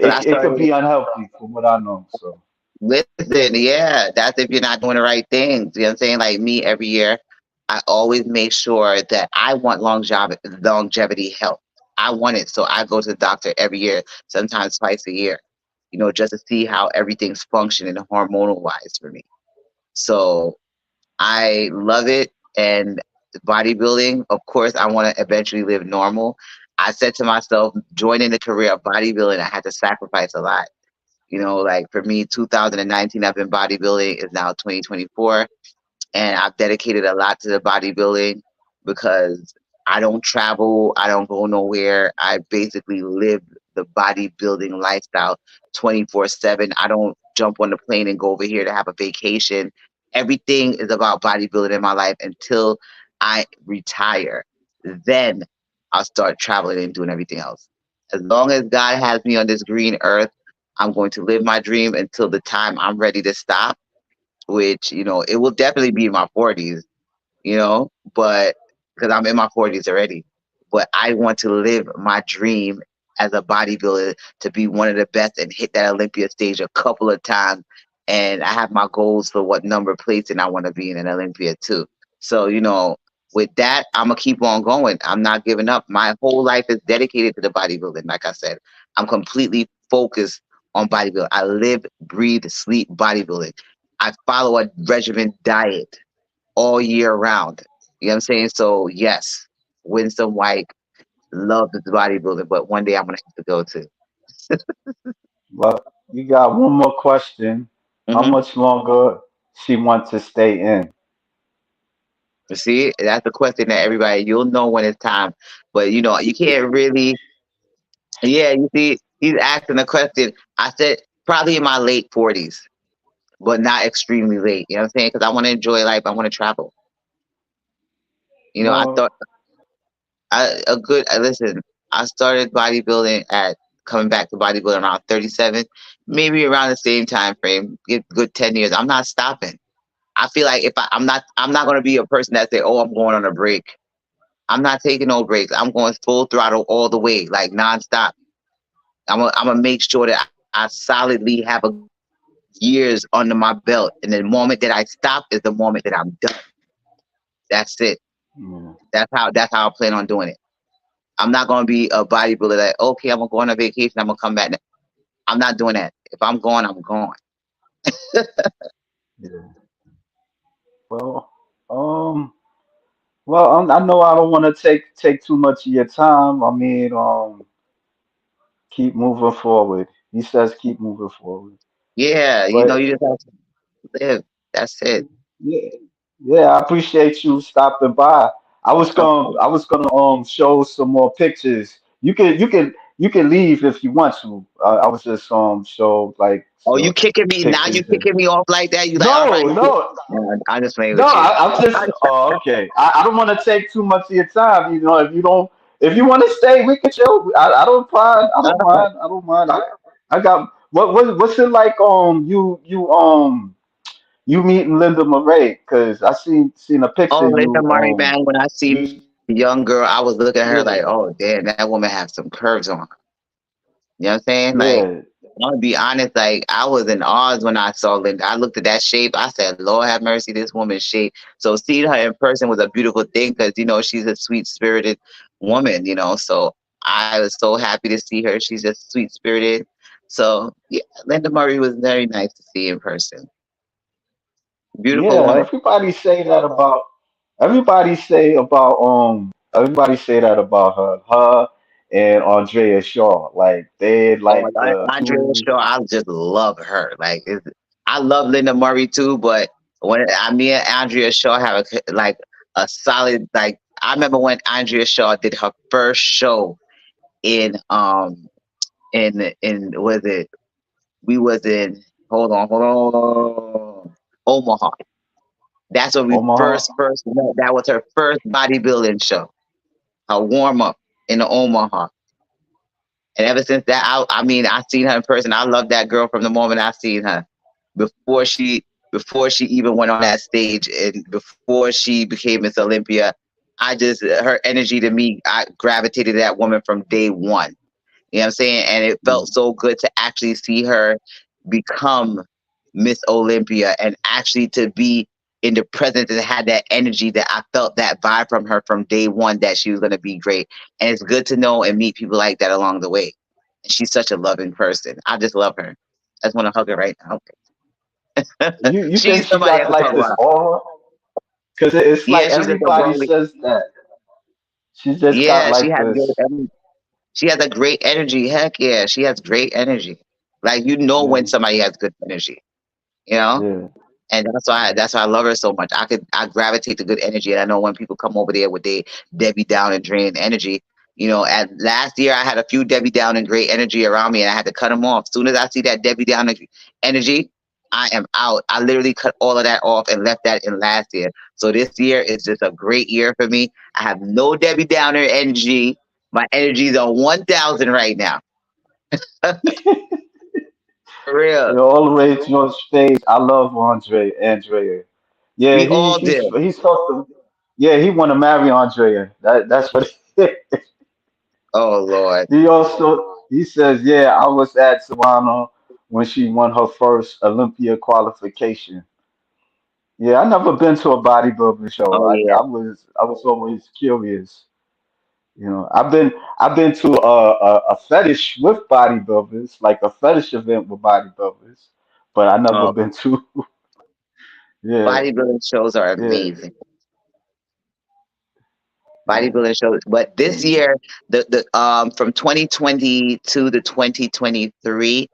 Speaker 2: But I
Speaker 1: it could
Speaker 2: started
Speaker 1: be unhealthy from what I know. So
Speaker 2: listen, yeah, that's if you're not doing the right things. You know what I'm saying? Like me every year, I always make sure that I want longevity health. I want it. So I go to the doctor every year, sometimes twice a year, just to see how everything's functioning hormonal wise for me. So I love it. And bodybuilding, of course, I want to eventually live normal. I said to myself, joining the career of bodybuilding, I had to sacrifice a lot. Like for me, 2019, I've been bodybuilding, is now 2024, and I've dedicated a lot to the bodybuilding because I don't travel, I don't go nowhere. I basically live the bodybuilding lifestyle 24/7. I don't jump on the plane and go over here to have a vacation. Everything is about bodybuilding in my life until I retire. Then I'll start traveling and doing everything else. As long as God has me on this green earth, I'm going to live my dream until the time I'm ready to stop, which, it will definitely be in my 40s, but because I'm in my 40s already. But I want to live my dream as a bodybuilder to be one of the best and hit that Olympia stage a couple of times. And I have my goals for what number placing I want to be in an Olympia too. So, with that, I'm gonna keep on going. I'm not giving up. My whole life is dedicated to the bodybuilding. Like I said, I'm completely focused on bodybuilding. I live, breathe, sleep bodybuilding. I follow a regimen diet all year round. You know what I'm saying? So yes, Winsome White, love the bodybuilding, but one day I'm gonna have to go to.
Speaker 1: Well, you got one more question. How
Speaker 2: Hmm.
Speaker 1: much longer she wants to stay in?
Speaker 2: See, that's the question that everybody, you'll know when it's time, but you can't really. Yeah, you see, he's asking a question. I said probably in my late 40s, but not extremely late. You know what I'm saying? Because I want to enjoy life. I want to travel. I
Speaker 1: Well,
Speaker 2: thought listen. I started bodybuilding at coming back to bodybuilding around 37, maybe around the same time frame. Get good 10 years. I'm not stopping. I feel like if I'm not going to be a person that say, "Oh, I'm going on a break." I'm not taking no breaks. I'm going full throttle all the way, like nonstop. I'm gonna make sure that I solidly have a good years under my belt, and the moment that I stop is the moment that I'm done. That's it.
Speaker 1: yeah,
Speaker 2: That's how I plan on doing it. I'm not gonna be a bodybuilder that, okay, I'm gonna go on a vacation, I'm gonna come back. I'm not doing that. If I'm going, I'm going.
Speaker 1: yeah. Well, um, well, I know I don't want to take too much of your time. I mean, keep moving forward. He says keep moving forward.
Speaker 2: Yeah,
Speaker 1: But
Speaker 2: you just have to live. That's it.
Speaker 1: yeah, yeah, I appreciate you stopping by.
Speaker 2: Of course.
Speaker 1: I was gonna show some more pictures. You can leave if you want to. I was just show like
Speaker 2: Oh, you
Speaker 1: some
Speaker 2: kicking me now? You
Speaker 1: pictures and
Speaker 2: kicking me off like that? You like, all right?
Speaker 1: no, no.
Speaker 2: No, I'm just playing
Speaker 1: No,
Speaker 2: with you.
Speaker 1: I'm just. Oh, okay. I don't want to take too much of your time. If you don't, if you want to stay, we can chill. I don't mind. I don't mind. I don't mind. I got what's it like? You meeting Linda Murray? Cause I seen a picture.
Speaker 2: Oh, Lisa
Speaker 1: You
Speaker 2: Murray, man. When I seen
Speaker 1: you
Speaker 2: her as a young girl, I was looking at her like,
Speaker 1: yeah
Speaker 2: oh, damn, that woman has some curves on her. You know what I'm saying? Like,
Speaker 1: yeah
Speaker 2: I'm gonna be honest, like I was in awe when I saw Linda. I looked at that shape. I said, Lord have mercy, this woman's shape. So seeing her in person was a beautiful thing because she's a sweet spirited woman. So I was so happy to see her. She's just sweet spirited. So yeah, Linda Murray was very nice to see in person. Beautiful
Speaker 1: yeah.
Speaker 2: woman.
Speaker 1: Everybody say that about her and Andrea Shaw. Like they
Speaker 2: Oh,
Speaker 1: like the
Speaker 2: Andrea
Speaker 1: two.
Speaker 2: Shaw, I just love her. Like, I love Linda Murray too, but when me and Andrea Shaw have like a solid like. I remember when Andrea Shaw did her first show in was it we was in hold on Omaha. That's when we
Speaker 1: Omaha.
Speaker 2: first met. That was her first bodybuilding show. Her warm up in the Omaha. And ever since that, I mean, I seen her in person. I love that girl from the moment I seen her. Before she, before she even went on that stage, and before she became Miss Olympia, her energy to me, I gravitated to that woman from day one. You know what I'm saying? And it felt so good to actually see her become Miss Olympia and actually to be in the presence and had that energy that I felt that vibe from her from day one that she was going to be great. And it's good to know and meet people like that along the way. And she's such a loving person. I just love her. I just want to hug her right now.
Speaker 1: You think
Speaker 2: She's
Speaker 1: she
Speaker 2: somebody I
Speaker 1: got
Speaker 2: can
Speaker 1: like
Speaker 2: talk
Speaker 1: this
Speaker 2: about.
Speaker 1: aura? Because it's like
Speaker 2: Yeah, she's just a
Speaker 1: everybody
Speaker 2: bubbly.
Speaker 1: says that she just got
Speaker 2: Yeah, she
Speaker 1: like
Speaker 2: has good.
Speaker 1: this.
Speaker 2: She has a great energy. Heck yeah, she has great energy. Like you know
Speaker 1: Yeah,
Speaker 2: when somebody has good energy. You know.
Speaker 1: yeah.
Speaker 2: And that's why I love her so much. I gravitate to good energy, and I know when people come over there with their Debbie Down and drain energy. At last year I had a few Debbie Down and great energy around me, and I had to cut them off. As soon as I see that Debbie Down energy, I am out. I literally cut all of that off and left that in last year. So this year is just a great year for me. I have no Debbie Downer energy. My energy is on 1,000 right now. For real.
Speaker 1: Yeah, all the way to your stage. I love Andrea. Yeah,
Speaker 2: We all did.
Speaker 1: he's supposed to. Yeah, he want to marry Andrea. That's what.
Speaker 2: Oh Lord.
Speaker 1: He says, yeah, I was at Savannah when she won her first Olympia qualification. Yeah, I never been to a bodybuilding show.
Speaker 2: Oh yeah.
Speaker 1: I was always curious. I've been to a fetish with bodybuilders, like a fetish event with bodybuilders, but I never
Speaker 2: Oh,
Speaker 1: been to. Yeah,
Speaker 2: bodybuilding shows are
Speaker 1: yeah,
Speaker 2: amazing.
Speaker 1: yeah.
Speaker 2: Bodybuilding shows, but this year, the from 2022 to 2023,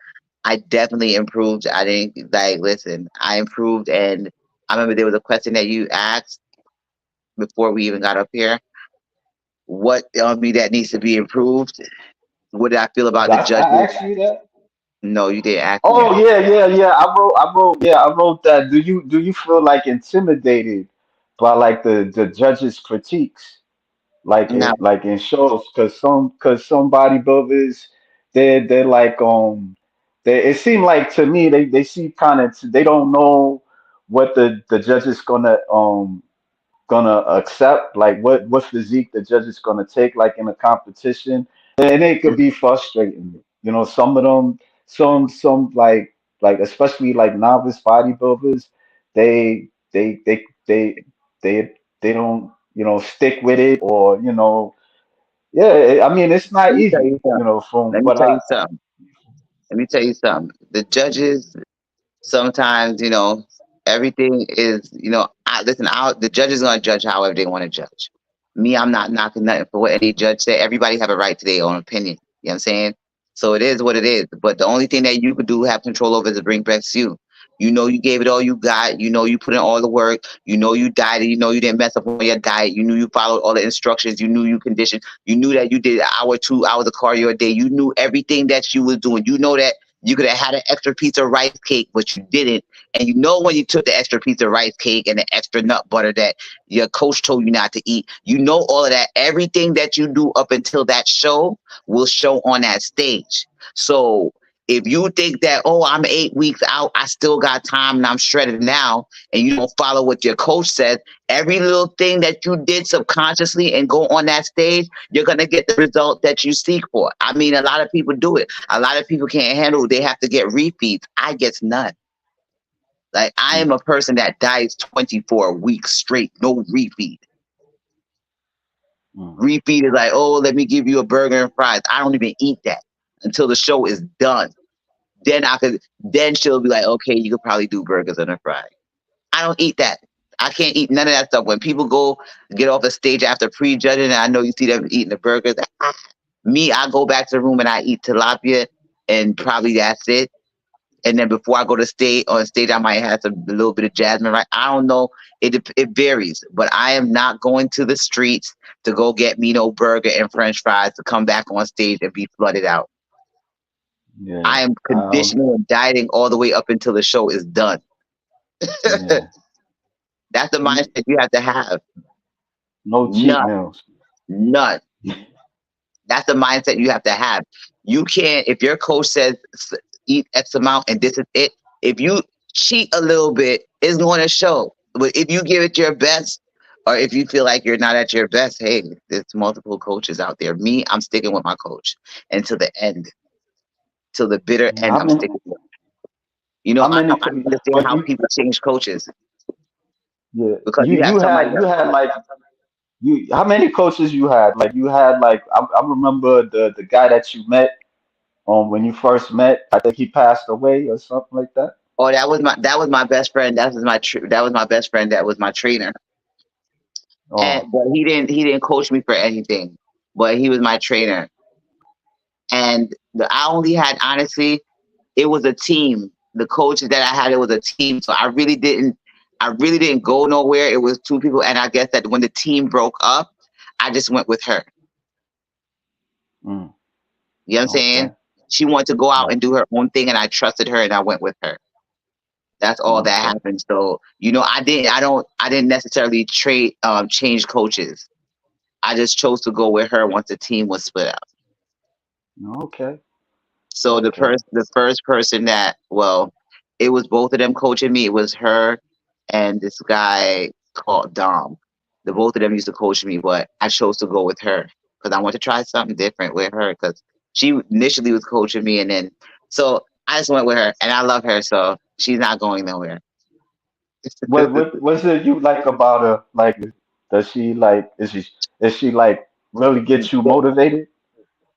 Speaker 2: I definitely improved. I didn't like listen. I improved, and I remember there was a question that you asked before we even got up here. What on me that needs to be improved? What did I feel about the
Speaker 1: I
Speaker 2: judges?
Speaker 1: asked you that.
Speaker 2: No, you didn't ask me
Speaker 1: Oh
Speaker 2: that.
Speaker 1: yeah, yeah, yeah. I wrote that. Do you feel like intimidated by like the judges' critiques? Like
Speaker 2: No,
Speaker 1: in shows because some bodybuilders they're like it seemed like to me they see kind of they don't know what the judges gonna accept, like what physique the judges gonna take like in a competition, and it could be frustrating. Some of them, some like especially like novice bodybuilders, they they they they they they don't stick with it, or yeah. I mean, it's not
Speaker 2: let me tell
Speaker 1: easy,
Speaker 2: you something.
Speaker 1: from
Speaker 2: Let me
Speaker 1: what
Speaker 2: tell
Speaker 1: I.
Speaker 2: you something. Let me tell you something. The judges sometimes everything is listen, the judge is going to judge however they want to judge. Me, I'm not knocking nothing for what any judge said. Everybody have a right to their own opinion. You know what I'm saying? So it is what it is, but the only thing that you could do have control over is to bring back you. You gave it all you got. You put in all the work. You dieted. You didn't mess up on your diet. You knew you followed all the instructions. You knew you conditioned. You knew that you did an hour, 2 hours of cardio a day. You knew everything that you was doing. You know that you could have had an extra piece of rice cake, but you didn't. And when you took the extra piece of rice cake and the extra nut butter that your coach told you not to eat, all of that. Everything that you do up until that show will show on that stage. So if you think that, oh, I'm 8 weeks out, I still got time and I'm shredded now, and you don't follow what your coach says, every little thing that you did subconsciously and go on that stage, you're going to get the result that you seek for. I mean, a lot of people do it. A lot of people can't handle it. They have to get refeeds. I get none. Like, I am
Speaker 1: Mm,
Speaker 2: a person that diets 24 weeks straight, no refeed.
Speaker 1: mm,
Speaker 2: Refeed is like, oh, let me give you a burger and fries. I don't even eat that until the show is done. Then she'll be like, okay, you could probably do burgers and a fry. I don't eat that. I can't eat none of that stuff. When people go get off the stage after prejudging, and I know you see them eating the burgers. Me, I go back to the room and I eat tilapia, and probably that's it. And then before I go to stage on stage, I might have a little bit of jasmine. Right? I don't know. It varies, but I am not going to the streets to go get me no burger and French fries to come back on stage and be flooded out.
Speaker 1: yeah.
Speaker 2: I am conditioning and dieting all the way up until the show is done.
Speaker 1: Yeah.
Speaker 2: That's the mindset you have to have.
Speaker 1: No cheat
Speaker 2: None,
Speaker 1: meals.
Speaker 2: none. That's the mindset you have to have. You can't, if your coach says eat X amount and this is it, if you cheat a little bit, it's going to show. But if you give it your best, or if you feel like you're not at your best, hey, there's multiple coaches out there. Me, I'm sticking with my coach. And to the end, till the bitter
Speaker 1: Yeah,
Speaker 2: end, I'm sticking with him.
Speaker 1: how
Speaker 2: I
Speaker 1: many
Speaker 2: don't understand
Speaker 1: but
Speaker 2: how
Speaker 1: you
Speaker 2: people change coaches.
Speaker 1: Yeah.
Speaker 2: because you have somebody
Speaker 1: You
Speaker 2: else.
Speaker 1: had like you how many coaches you had? Like you had like I remember the guy that you met when you first met. I think he passed away or something like that.
Speaker 2: Oh, that was my best friend. That was my best friend. That was my trainer. And
Speaker 1: Oh.
Speaker 2: but he didn't coach me for anything. But he was my trainer. And I only had, honestly, it was a team. The coaches that I had, it was a team. So I really didn't go nowhere. It was two people, and I guess that when the team broke up, I just went with her.
Speaker 1: Mm,
Speaker 2: You know what I'm saying?
Speaker 1: okay.
Speaker 2: She wanted to go out
Speaker 1: Right.
Speaker 2: and do her own thing, and I trusted her, and I went with her. That's all that
Speaker 1: Okay.
Speaker 2: happened. So, I didn't necessarily change coaches. I just chose to go with her once the team was split out.
Speaker 1: Okay.
Speaker 2: So
Speaker 1: Okay.
Speaker 2: the first person that, well, it was both of them coaching me. It was her and this guy called Dom. The both of them used to coach me, but I chose to go with her because I want to try something different with her because she initially was coaching me, and then so I just went with her, and I love her, so she's not going nowhere.
Speaker 1: What was it you like about her? Like, does she like is she like really get you motivated?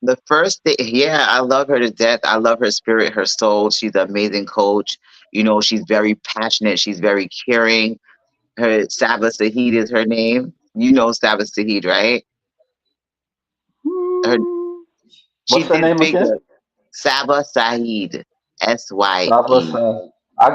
Speaker 2: The first thing, yeah, I love her to death. I love her spirit, her soul. She's an amazing coach. She's very passionate. She's very caring. Her Saba Sahid is her name. You know Saba Sahid, right? Her
Speaker 1: Hmm.
Speaker 2: She
Speaker 1: What's her
Speaker 2: did
Speaker 1: name again?
Speaker 2: figure. Saba Sahid,
Speaker 1: Saba
Speaker 2: Sye.
Speaker 1: Sa-
Speaker 2: Yeah,
Speaker 1: I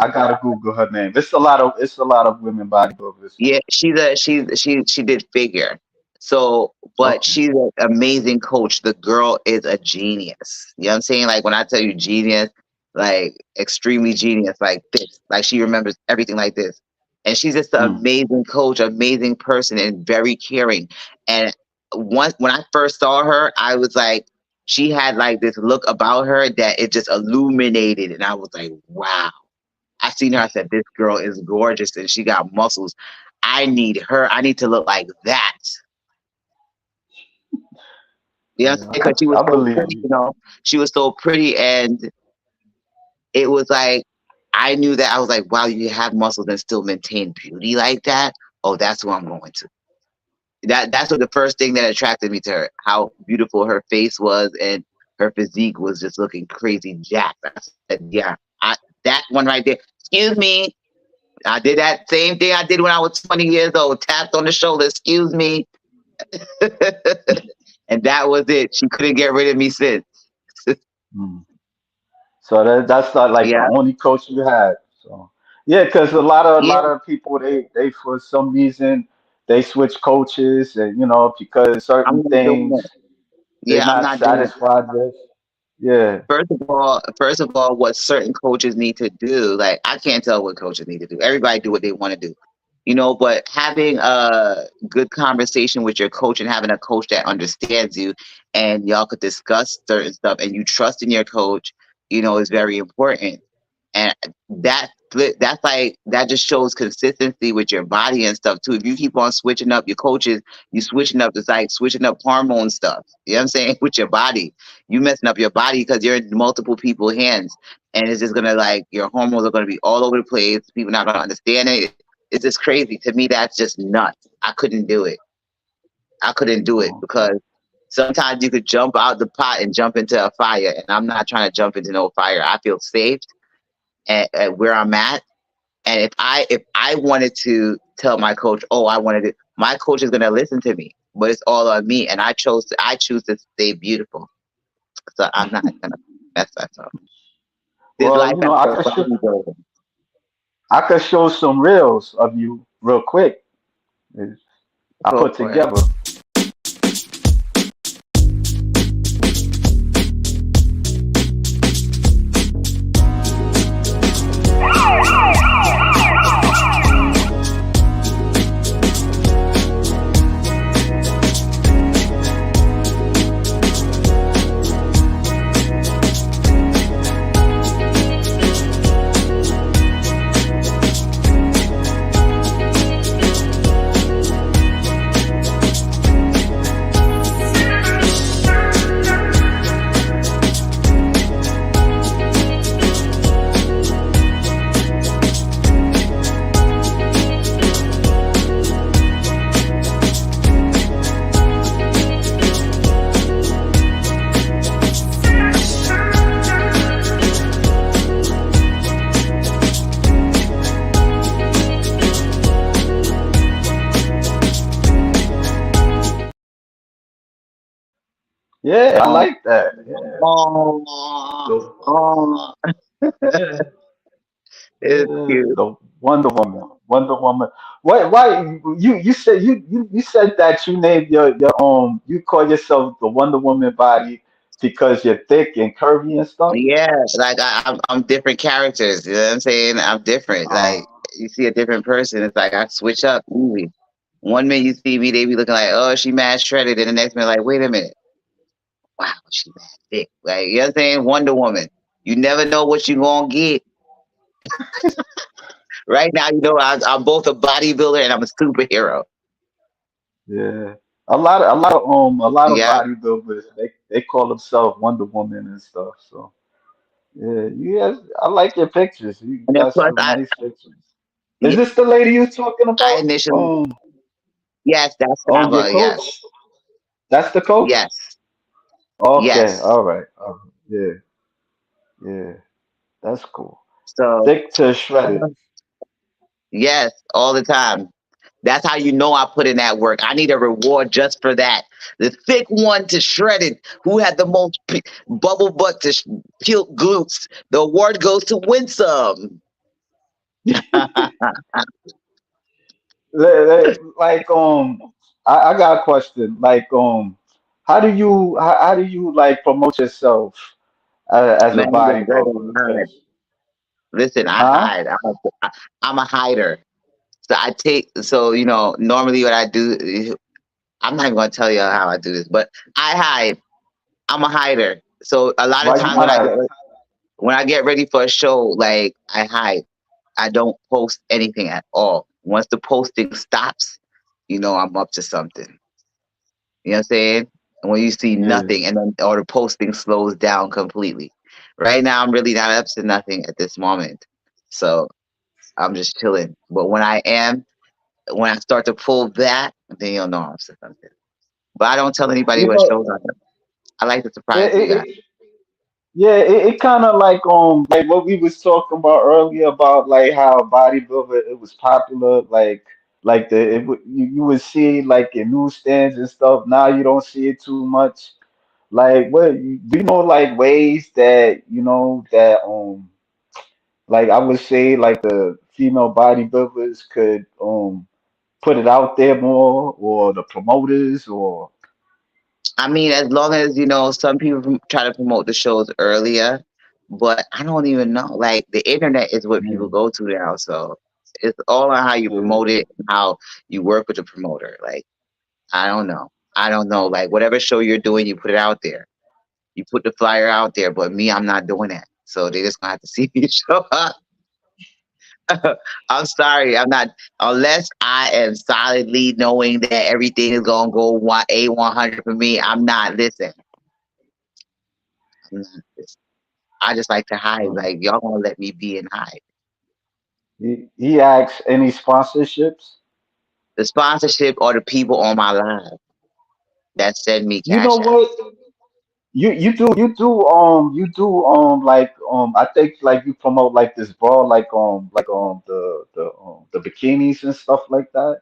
Speaker 1: gotta Google her name. It's a lot of women bodybuilders.
Speaker 2: yeah. She did figure. So, but
Speaker 1: Okay.
Speaker 2: she's an amazing coach. The girl is a genius. You know what I'm saying? Like when I tell you genius, like extremely genius, like this. Like she remembers everything like this. And she's just an
Speaker 1: Mm.
Speaker 2: amazing coach, amazing person, and very caring. And once when I first saw her, I was like, she had like this look about her that it just illuminated, and I was like, wow. I seen her. I said, "This girl is gorgeous, and she got muscles. I need her. I need to look like that." You know what I'm
Speaker 1: Yeah,
Speaker 2: saying? Because she was
Speaker 1: I
Speaker 2: so
Speaker 1: believe
Speaker 2: pretty.
Speaker 1: you.
Speaker 2: She was so pretty, and it was like I knew that I was like, "Wow, you have muscles and still maintain beauty like that." Oh, that's who I'm going to. That's what the first thing that attracted me to her. How beautiful her face was, and her physique was just looking crazy jacked. I said, "Yeah, that one right there." Excuse me. I did that same thing I did when I was 20 years old. Tapped on the shoulder, excuse me. And that was it. She couldn't get rid of me since.
Speaker 1: Mm. So that's not like the
Speaker 2: Yeah.
Speaker 1: only coach you had. So yeah, because a
Speaker 2: Yeah.
Speaker 1: lot of people they for some reason they switch coaches and because
Speaker 2: I'm
Speaker 1: certain
Speaker 2: not doing
Speaker 1: things
Speaker 2: it.
Speaker 1: they're
Speaker 2: Yeah, I'm
Speaker 1: not
Speaker 2: not doing it.
Speaker 1: satisfied with. Yeah.
Speaker 2: First of all, what certain coaches need to do, like I can't tell what coaches need to do. Everybody do what they want to do. But having a good conversation with your coach and having a coach that understands you and y'all could discuss certain stuff and you trust in your coach, is very important. And that's like that just shows consistency with your body and stuff too. If you keep on switching up your coaches, you switching up, it's like switching up hormone stuff. You know what I'm saying? With your body. You messing up your body because you're in multiple people's hands. And it's just gonna, like, your hormones are gonna be all over the place. People not gonna understand it. It's just crazy. To me, that's just nuts. I couldn't do it. I couldn't do it
Speaker 1: Okay.
Speaker 2: because sometimes you could jump out the pot and jump into a fire. And I'm not trying to jump into no fire. I feel safe at where I'm at. And if I wanted to tell my coach, oh, I wanted it, my coach is gonna listen to me. But it's all on me, and I choose to stay beautiful. So I'm not gonna mess that up. This
Speaker 1: Well,
Speaker 2: life has to go.
Speaker 1: I could show some reels of you real quick. I
Speaker 2: Go
Speaker 1: put
Speaker 2: for it.
Speaker 1: together. Yeah, I
Speaker 2: Oh,
Speaker 1: like that. Yeah.
Speaker 2: oh,
Speaker 1: The,
Speaker 2: oh.
Speaker 1: yeah.
Speaker 2: It's
Speaker 1: Yeah,
Speaker 2: cute.
Speaker 1: the Wonder Woman. Wonder Woman. Why you said you said that you named your you call yourself the Wonder Woman body because you're thick and curvy and stuff?
Speaker 2: Yeah, like I'm different characters. You know what I'm saying? I'm different.
Speaker 1: Uh
Speaker 2: Like you see a different person, it's like I switch up easy. One minute you see me, they be looking like, oh, she mad shredded, and the next minute like, wait a minute, wow, she mad thick. Like you know what I'm saying? Wonder Woman. You never know what you gonna get. Right now, you know, I'm both a bodybuilder and I'm a superhero.
Speaker 1: yeah. A lot of
Speaker 2: Yeah,
Speaker 1: bodybuilders they call themselves Wonder Woman and stuff. So yeah, I like your pictures. You
Speaker 2: and then
Speaker 1: got
Speaker 2: plus
Speaker 1: some nice pictures. Is
Speaker 2: yeah,
Speaker 1: this the lady you talking
Speaker 2: I
Speaker 1: about?
Speaker 2: initially yes, that's
Speaker 1: Your
Speaker 2: Saba.
Speaker 1: coach?
Speaker 2: Yes,
Speaker 1: That's the coach?
Speaker 2: yes,
Speaker 1: Okay,
Speaker 2: yes.
Speaker 1: all right. Yeah, yeah, that's cool.
Speaker 2: So
Speaker 1: Thick to shredded.
Speaker 2: yes, all the time. That's how you know I put in that work. I need a reward just for that. The thick one to shredded, who had the most bubble butt to peel glutes. The award goes to Winsome.
Speaker 1: Like I got a question. Like how do you like promote yourself as a
Speaker 2: Man, I'm getting better
Speaker 1: bodybuilder?
Speaker 2: than hide. Listen, I
Speaker 1: Huh?
Speaker 2: hide. I'm a hider. So I take. So you know, normally what I do. I'm not even gonna tell you how I do this, but I hide. I'm a hider. So a lot of
Speaker 1: Why you
Speaker 2: times
Speaker 1: hide?
Speaker 2: when I get ready for a show, like I hide. I don't post anything at all. Once the posting stops, you know I'm up to something. You know what I'm saying? And when you see
Speaker 1: Yeah.
Speaker 2: nothing and then or the posting slows down completely. Right now I'm really not up to nothing at this moment. So I'm just chilling. But when I start to pull that, then you'll know I'm up to something. But I don't tell anybody
Speaker 1: You
Speaker 2: what
Speaker 1: know,
Speaker 2: shows I'm at. I like to
Speaker 1: it,
Speaker 2: surprise you
Speaker 1: it,
Speaker 2: guys.
Speaker 1: it yeah, it kind of like what we was talking about earlier about like how bodybuilder it was popular like you would see like in newsstands and stuff. Now you don't see it too much. Like, do you know like ways that that like I would say like the female bodybuilders could put it out there more, or the promoters, or
Speaker 2: I mean, as long as you know, some people try to promote the shows earlier, but I don't even know. Like the internet is what
Speaker 1: yeah,
Speaker 2: people go to now, so it's all on how you
Speaker 1: yeah.
Speaker 2: promote it, and how you work with the promoter. Like I don't know, I don't know. Like whatever show you're doing, you put it out there. You put the flyer out there, but me, I'm not doing that. So they just gonna have to see me show up. I'm sorry, I'm not unless I am solidly knowing that everything is gonna go A 100 for me. I'm not listen. I'm not listen. I just like to hide.
Speaker 1: Uh,
Speaker 2: Like y'all gonna let me be and hide.
Speaker 1: he asks any sponsorships.
Speaker 2: The sponsorship or the people on my live that send me
Speaker 1: You know
Speaker 2: cash
Speaker 1: what?
Speaker 2: apps.
Speaker 1: You do like I think like you promote like this bra like the bikinis and stuff like that.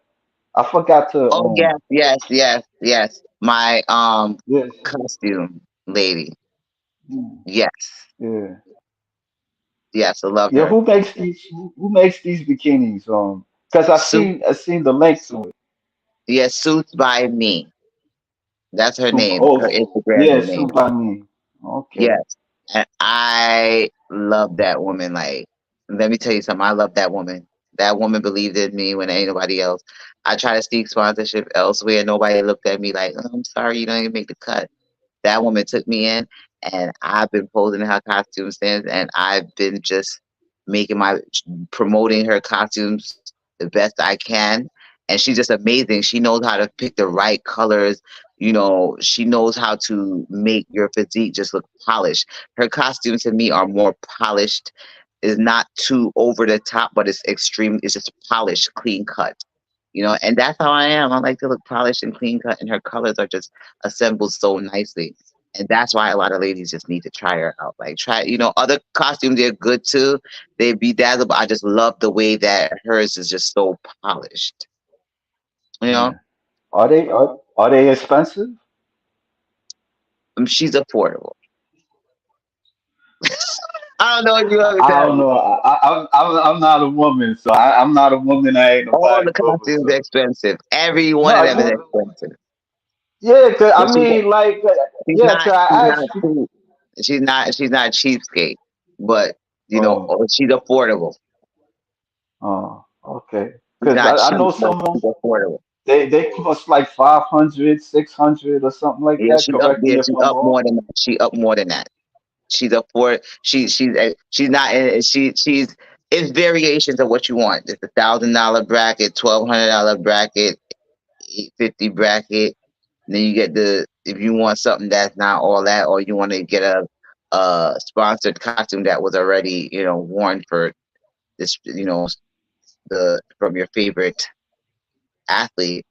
Speaker 1: I forgot to
Speaker 2: Oh yes. My
Speaker 1: yes.
Speaker 2: costume lady.
Speaker 1: Mm,
Speaker 2: Yes.
Speaker 1: yeah.
Speaker 2: Yes, I love
Speaker 1: Yeah,
Speaker 2: her.
Speaker 1: who makes these bikinis? Because
Speaker 2: Suit
Speaker 1: I seen the link to it.
Speaker 2: yes, suits by me. That's her
Speaker 1: Super
Speaker 2: name. Her
Speaker 1: oh
Speaker 2: Instagram
Speaker 1: yeah,
Speaker 2: name.
Speaker 1: Super by me. Okay.
Speaker 2: Yes. And I love that woman. Like, let me tell you something. I love that woman. That woman believed in me when ain't nobody else. I try to seek sponsorship elsewhere. Nobody looked at me like, oh, I'm sorry, you don't even make the cut. That woman took me in, and I've been posing in her costume since, and I've been just making my promoting her costumes the best I can. And she's just amazing. She knows how to pick the right colors. You know, she knows how to make your physique just look polished. Her costumes to me are more polished. Is not too over the top, but it's extreme. It's just polished, clean cut. You know, and that's how I am. I like to look polished and clean cut, and her colors are just assembled so nicely. And that's why a lot of ladies just need to try her out. Like try, you know, other costumes they're good too. They be dazzled, but I just love the way that hers is just so polished. You know,
Speaker 1: Yeah. Are they expensive?
Speaker 2: She's affordable. I don't know what you want me to
Speaker 1: I
Speaker 2: tell
Speaker 1: don't
Speaker 2: you.
Speaker 1: know. I'm not a woman, so I'm not a woman. I ain't
Speaker 2: All
Speaker 1: nobody
Speaker 2: the
Speaker 1: brother.
Speaker 2: costumes are
Speaker 1: So
Speaker 2: expensive. Every one of
Speaker 1: no,
Speaker 2: them is
Speaker 1: you
Speaker 2: expensive.
Speaker 1: yeah. Cause
Speaker 2: But
Speaker 1: I mean, like
Speaker 2: she's
Speaker 1: yeah.
Speaker 2: not
Speaker 1: Cause
Speaker 2: she's
Speaker 1: I
Speaker 2: not
Speaker 1: asked you.
Speaker 2: cheap. She's not a cheapskate. But
Speaker 1: Oh,
Speaker 2: she's affordable.
Speaker 1: oh, okay.
Speaker 2: She's
Speaker 1: Cause
Speaker 2: not
Speaker 1: I
Speaker 2: cheap,
Speaker 1: know
Speaker 2: but
Speaker 1: someone.
Speaker 2: she's affordable.
Speaker 1: They cost like 500, 600, or something like
Speaker 2: Yeah,
Speaker 1: that. Correct me if
Speaker 2: she
Speaker 1: I'm
Speaker 2: up
Speaker 1: wrong.
Speaker 2: more than that. She up more than that. She's not she's it's variations of what you want. It's $1,000 bracket, $1,200 bracket, 850 bracket. Then you get the if you want something that's not all that, or you want to get a sponsored costume that was already worn for this the from your favorite athlete.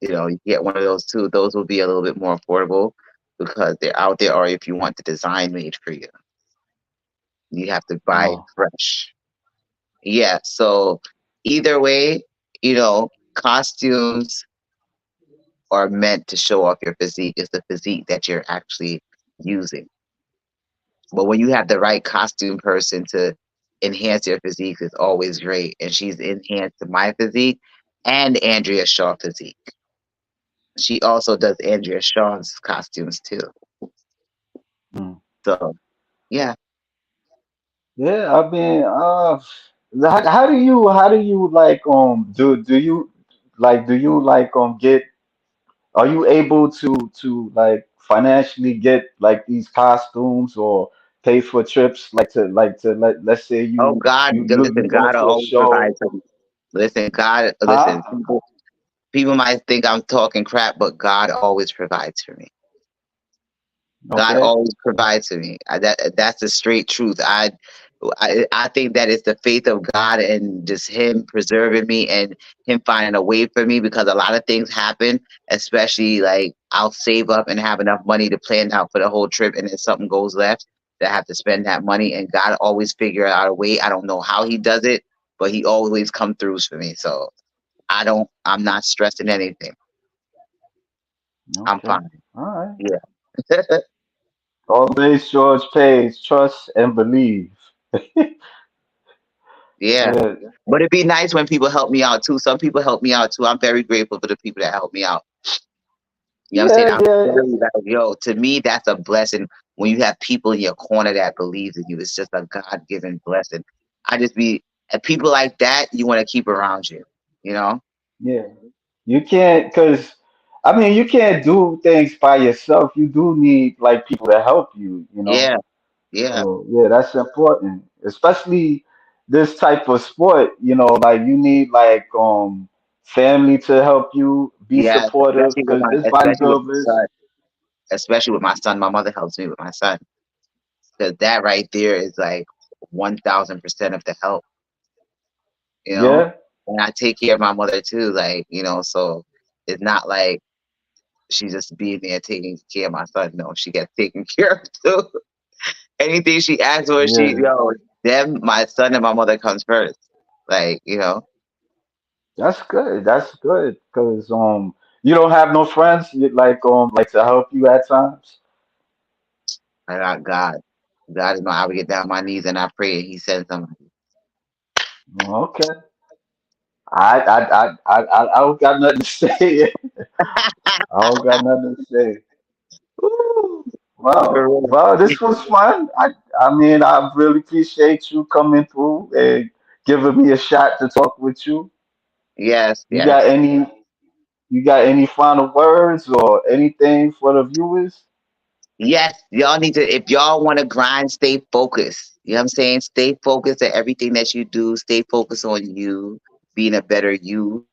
Speaker 2: You get one of those too. Those will be a little bit more affordable because they're out there. Or if you want the design made for you, you have to buy it
Speaker 1: Oh,
Speaker 2: fresh. Yeah. So either way, costumes are meant to show off your physique. It's the physique that you're actually using. But when you have the right costume person to enhance your physique, it's always great. And she's enhanced my physique and Andrea Shaw physique. She also does Andrea Shaw's costumes too.
Speaker 1: mm.
Speaker 2: So yeah.
Speaker 1: Yeah. I mean, how do you like do you get are you able to like financially get like these costumes or pay for trips like to let's say
Speaker 2: Oh God,
Speaker 1: you
Speaker 2: listen,
Speaker 1: going
Speaker 2: God
Speaker 1: to a
Speaker 2: always provides
Speaker 1: show,
Speaker 2: for me. Listen, God, listen.
Speaker 1: huh?
Speaker 2: People might think I'm talking crap, but God always provides for me. God
Speaker 1: Okay.
Speaker 2: always provides for me. That's the straight truth. I think that it's the faith of God and just Him preserving me and Him finding a way for me because a lot of things happen, especially like I'll save up and have enough money to plan out for the whole trip, and then something goes left that I have to spend that money, and God always figure out a way. I don't know how He does it, but He always come through for me. So I'm not stressing anything. I'm
Speaker 1: Okay.
Speaker 2: fine.
Speaker 1: All right.
Speaker 2: Yeah.
Speaker 1: Always George pays, trust and believe.
Speaker 2: Yeah.
Speaker 1: Yeah.
Speaker 2: But it'd be nice when people help me out too. Some people help me out too. I'm very grateful for the people that help me out. You know what I'm saying?
Speaker 1: Yeah,
Speaker 2: I'm
Speaker 1: yeah.
Speaker 2: very like, yo, to me, that's a blessing when you have people in your corner that believes in you. It's just a God given blessing. I just be and people like that you want to keep around you, you know?
Speaker 1: Yeah. You can't, because I mean, you can't do things by yourself. You do need like people to help you, you know.
Speaker 2: Yeah, yeah,
Speaker 1: So yeah, that's important, especially this type of sport. You know, like you need like family to help you be
Speaker 2: yeah.
Speaker 1: supportive because this
Speaker 2: Especially with my
Speaker 1: bodybuilders.
Speaker 2: son. Especially with my son. My mother helps me with my son. Because that right there is like 1,000% of the help, you know?
Speaker 1: Yeah,
Speaker 2: And I take care of my mother too, like, so it's not like she's just being there taking care of my son. No, she gets taken care of too. Anything she asks for,
Speaker 1: yeah.
Speaker 2: them, my son and my mother comes first. Like,
Speaker 1: That's good. That's good because you don't have no friends like to help you at times.
Speaker 2: I got God. God is my, I would get down on my knees and I pray and he sends somebody.
Speaker 1: Okay. I don't got nothing to say. I don't got nothing to say. Ooh,
Speaker 2: For
Speaker 1: wow.
Speaker 2: real.
Speaker 1: Well, this was fun. I mean, I really appreciate you coming through and giving me a shot to talk with you.
Speaker 2: Yes,
Speaker 1: You
Speaker 2: yes.
Speaker 1: got any you got any final words or anything for the viewers?
Speaker 2: Yes, y'all need to, if y'all want to grind, stay focused. You know what I'm saying? Stay focused at everything that you do. Stay focused on you, being a better you.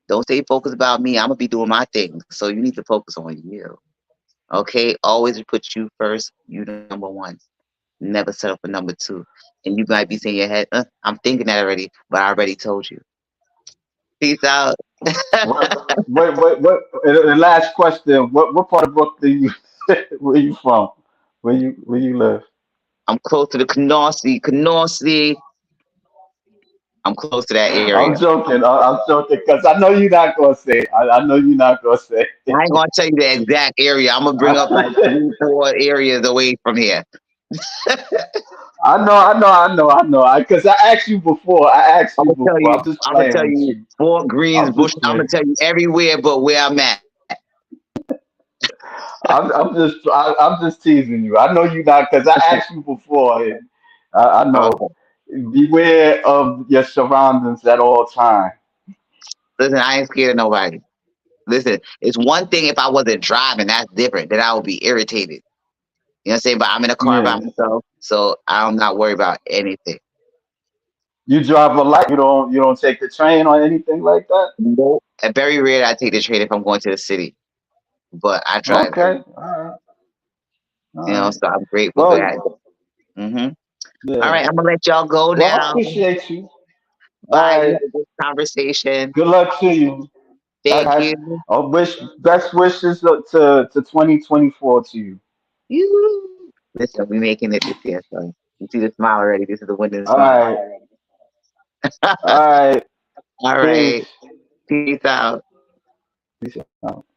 Speaker 2: Don't stay focused about me. I'm going to be doing my thing. So you need to focus on you. Okay? Always put you first. You number one. Never settle for number two. And you might be saying in your head, I'm thinking that already, but I already told you. Peace out.
Speaker 1: What? And the last question. What part of Brooklyn you where you from? Where you live?
Speaker 2: I'm close to the Canarsie. Canarsie. I'm close to that area.
Speaker 1: I'm joking. I'm joking because I know you're not gonna say it. I know you're not gonna say it.
Speaker 2: I ain't gonna tell you the exact area. I'm gonna bring up like 3, 4 areas away from here.
Speaker 1: Because I asked you before. I asked
Speaker 2: I'm
Speaker 1: you
Speaker 2: gonna tell
Speaker 1: before.
Speaker 2: you.
Speaker 1: I'm just
Speaker 2: I'm gonna
Speaker 1: playing
Speaker 2: tell
Speaker 1: with
Speaker 2: you
Speaker 1: you.
Speaker 2: Fort Greens,
Speaker 1: I'm
Speaker 2: Bush.
Speaker 1: just
Speaker 2: I'm gonna
Speaker 1: playing.
Speaker 2: tell you everywhere but where I'm at.
Speaker 1: I'm just teasing you. I know you're not because I asked you before. And I know.
Speaker 2: Okay.
Speaker 1: Beware of your surroundings at all time.
Speaker 2: Listen, I ain't scared of nobody. Listen, it's one thing if I wasn't driving, that's different. Then I would be irritated. You know what I'm saying? But I'm in a car by
Speaker 1: Yeah.
Speaker 2: myself, so I'm not worried about anything.
Speaker 1: You drive a light. You don't take the train or anything like that.
Speaker 2: Nope. And very rare I take the train if I'm going to the city, but I drive every.
Speaker 1: Okay. All right. All
Speaker 2: You know,
Speaker 1: right.
Speaker 2: so I'm grateful for that.
Speaker 1: Well,
Speaker 2: Hmm. All
Speaker 1: yeah.
Speaker 2: right, I'm gonna let y'all go
Speaker 1: Well, I
Speaker 2: now.
Speaker 1: appreciate you. All
Speaker 2: Bye. We
Speaker 1: right.
Speaker 2: had a good conversation.
Speaker 1: Good luck to you.
Speaker 2: Thank
Speaker 1: I,
Speaker 2: you.
Speaker 1: I wish best wishes to 2024 to you.
Speaker 2: You. Listen, we making it this year, so you see the smile already. This is the winning
Speaker 1: All
Speaker 2: smile.
Speaker 1: right. All right.
Speaker 2: All right.
Speaker 1: Peace.
Speaker 2: Peace out.
Speaker 1: Peace out.